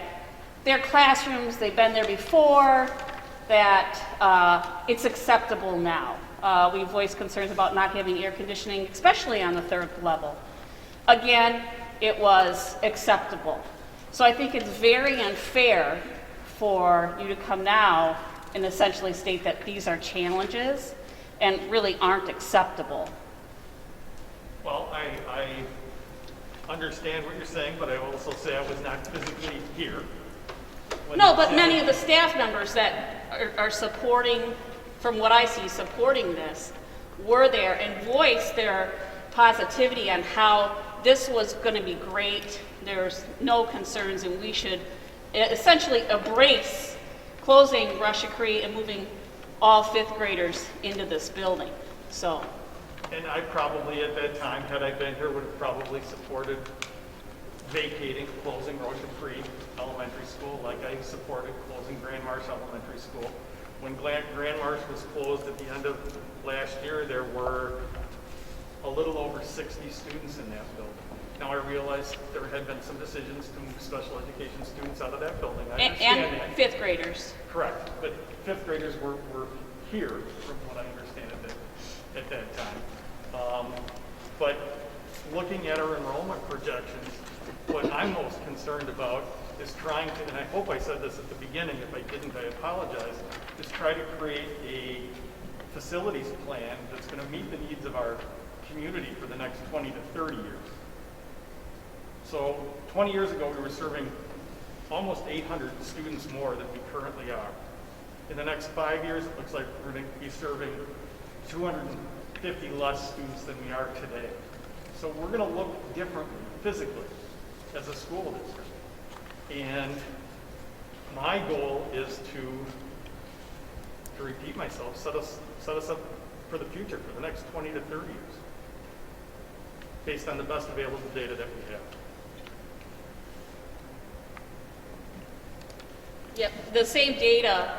their classrooms, they've been there before, that it's acceptable now. We voiced concerns about not having air conditioning, especially on the third level. Again, it was acceptable. So I think it's very unfair for you to come now and essentially state that these are challenges and really aren't acceptable. Well, I understand what you're saying, but I also say I was not physically here. No, but many of the staff members that are supporting, from what I see, supporting this, were there and voiced their positivity on how this was going to be great. There's no concerns, and we should essentially embrace closing Russia Cree and moving all fifth graders into this building. So. And I probably at that time, had I been here, would have probably supported vacating, closing Russia Cree Elementary School, like I supported closing Grand Marsh Elementary School. When Grand Marsh was closed at the end of last year, there were a little over 60 students in that building. Now I realize there had been some decisions to move special education students out of that building. I understand and that. Fifth graders. Correct, but fifth graders were here, from what I understand at that time. But looking at our enrollment projections, what I'm most concerned about is trying to, and I hope I said this at the beginning, if I didn't, I apologize, is try to create a facilities plan that's going to meet the needs of our community for the next 20 to 30 years. So 20 years ago, we were serving almost 800 students more than we currently are. In the next 5 years, it looks like we're going to be serving 250 less students than we are today. So we're going to look differently physically as a school district. And my goal is to repeat myself, set us up for the future for the next 20 to 30 years, based on the best available data that we have. Yep, the same data,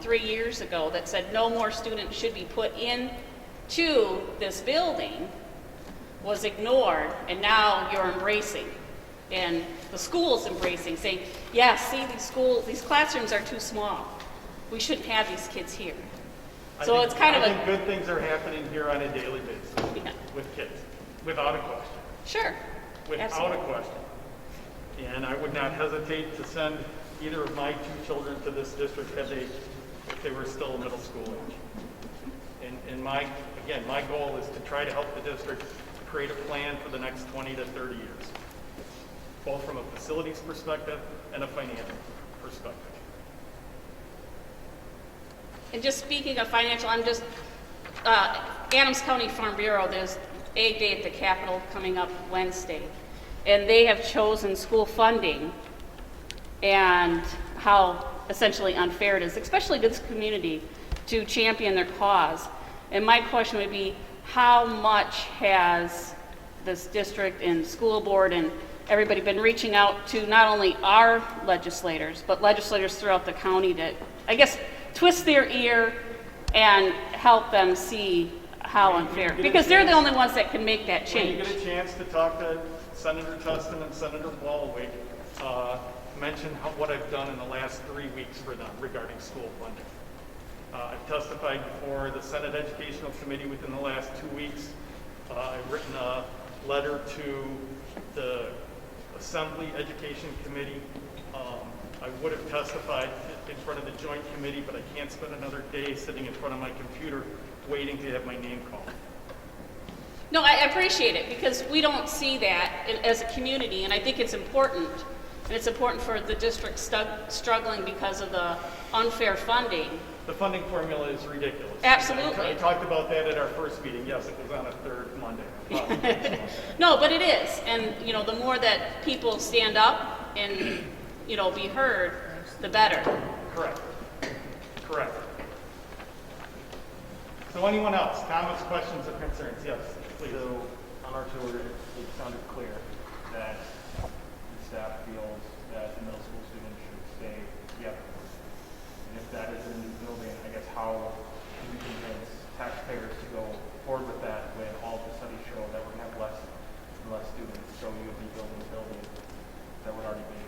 3 years ago that said no more students should be put into this building was ignored, and now you're embracing. And the school's embracing, saying, yeah, see, these classrooms are too small. We shouldn't have these kids here. So it's kind of I think good things are happening here on a daily basis with kids, without a question. Sure. Without Absolutely. a question. And I would not hesitate to send either of my two children to this district if they were still middle school age. And my goal is to try to help the district create a plan for the next 20 to 30 years, both from a facilities perspective and a financial perspective. And just speaking of financial, Adams County Farm Bureau, there's Ag Day at the Capitol coming up Wednesday. And they have chosen school funding and how essentially unfair it is, especially to this community, to champion their cause. And my question would be, how much has this district and school board and everybody been reaching out to not only our legislators, but legislators throughout the county to, I guess, twist their ear and help them see how unfair, because they're the only ones that can make that change. When you get a chance to talk to Senator Tustin and Senator Wallowig, mention what I've done in the last 3 weeks for them regarding school funding. I've testified before the Senate Educational Committee within the last 2 weeks. I've written a letter to the Assembly Education Committee. I would have testified in front of the Joint Committee, but I can't spend another day sitting in front of my computer waiting to have my name called. No, I appreciate it because we don't see that as a community, and I think it's important. And it's important for the district struggling because of the unfair funding. The funding formula is ridiculous. Absolutely. I talked about that at our first meeting. Yes, it was on a third Monday. No, but it is. And, you know, the more that people stand up and, you know, be heard, the better. Correct. Correct. So anyone else? Comments, questions, or concerns? Yes, please. So on our tour, it sounded clear that the staff feels that the middle school students should stay together. And if that is a new building, I guess how can we convince taxpayers to go forward with that when all the studies show that we're going to have less and less students? So you would be building a building that would already be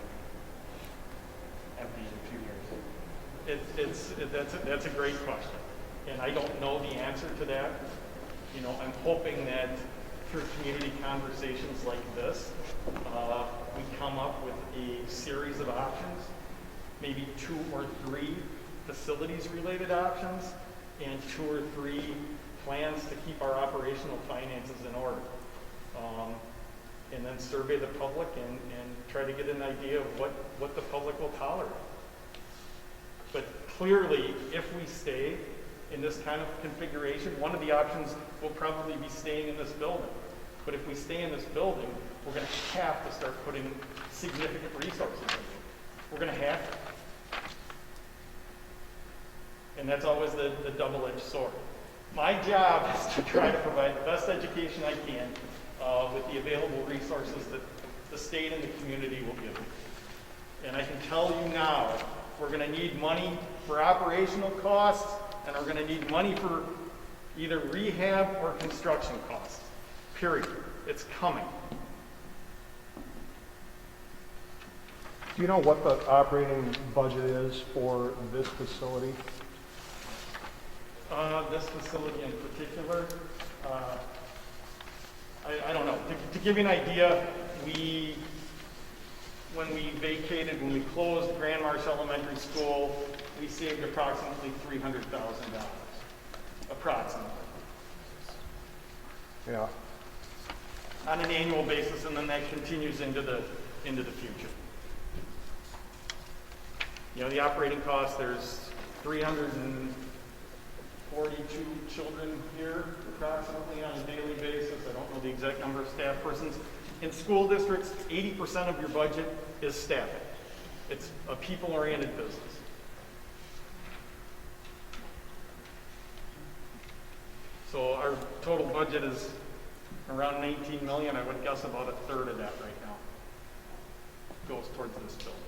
empty in a few years. That's a great question. And I don't know the answer to that. You know, I'm hoping that through community conversations like this, we come up with a series of options, maybe 2 or 3 facilities-related options, and 2 or 3 plans to keep our operational finances in order. And then survey the public and try to get an idea of what the public will tolerate. But clearly, if we stay in this kind of configuration, one of the options will probably be staying in this building. But if we stay in this building, we're going to have to start putting significant resources in it. We're going to have to. And that's always the double-edged sword. My job is to try to provide the best education I can with the available resources that the state and the community will give me. And I can tell you now, we're going to need money for operational costs, and we're going to need money for either rehab or construction costs. Period. It's coming. Do you know what the operating budget is for this facility? This facility in particular, I don't know. To give you an idea, when we closed Grand Marsh Elementary School, we saved approximately $300,000, approximately. Yeah. On an annual basis, and then that continues into the future. You know, the operating cost, there's 342 children here approximately on a daily basis. I don't know the exact number of staff persons. In school districts, 80% of your budget is staffing. It's a people-oriented business. So our total budget is around 19 million. I would guess about a third of that right now goes towards this building.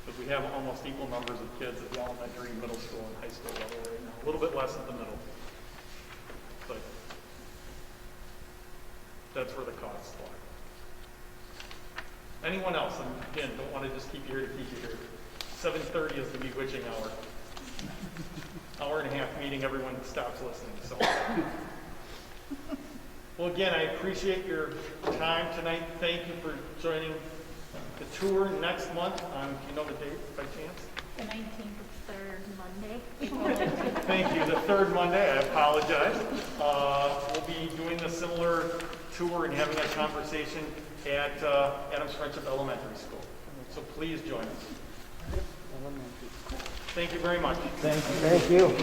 Because we have almost equal numbers of kids at the elementary, middle school, and high school level right now. A little bit less at the middle. But that's where the costs lie. Anyone else? And again, don't want to just keep you here to keep you here. 7:30 is the bewitching hour. Hour and a half meeting, everyone stops listening. So, well, again, I appreciate your time tonight. Thank you for joining the tour next month on, do you know the date by chance? The 19th, third Monday. Thank you. The third Monday. I apologize. We'll be doing a similar tour and having a conversation at Adams Friendship Elementary School. So please join us. Thank you very much. Thank you.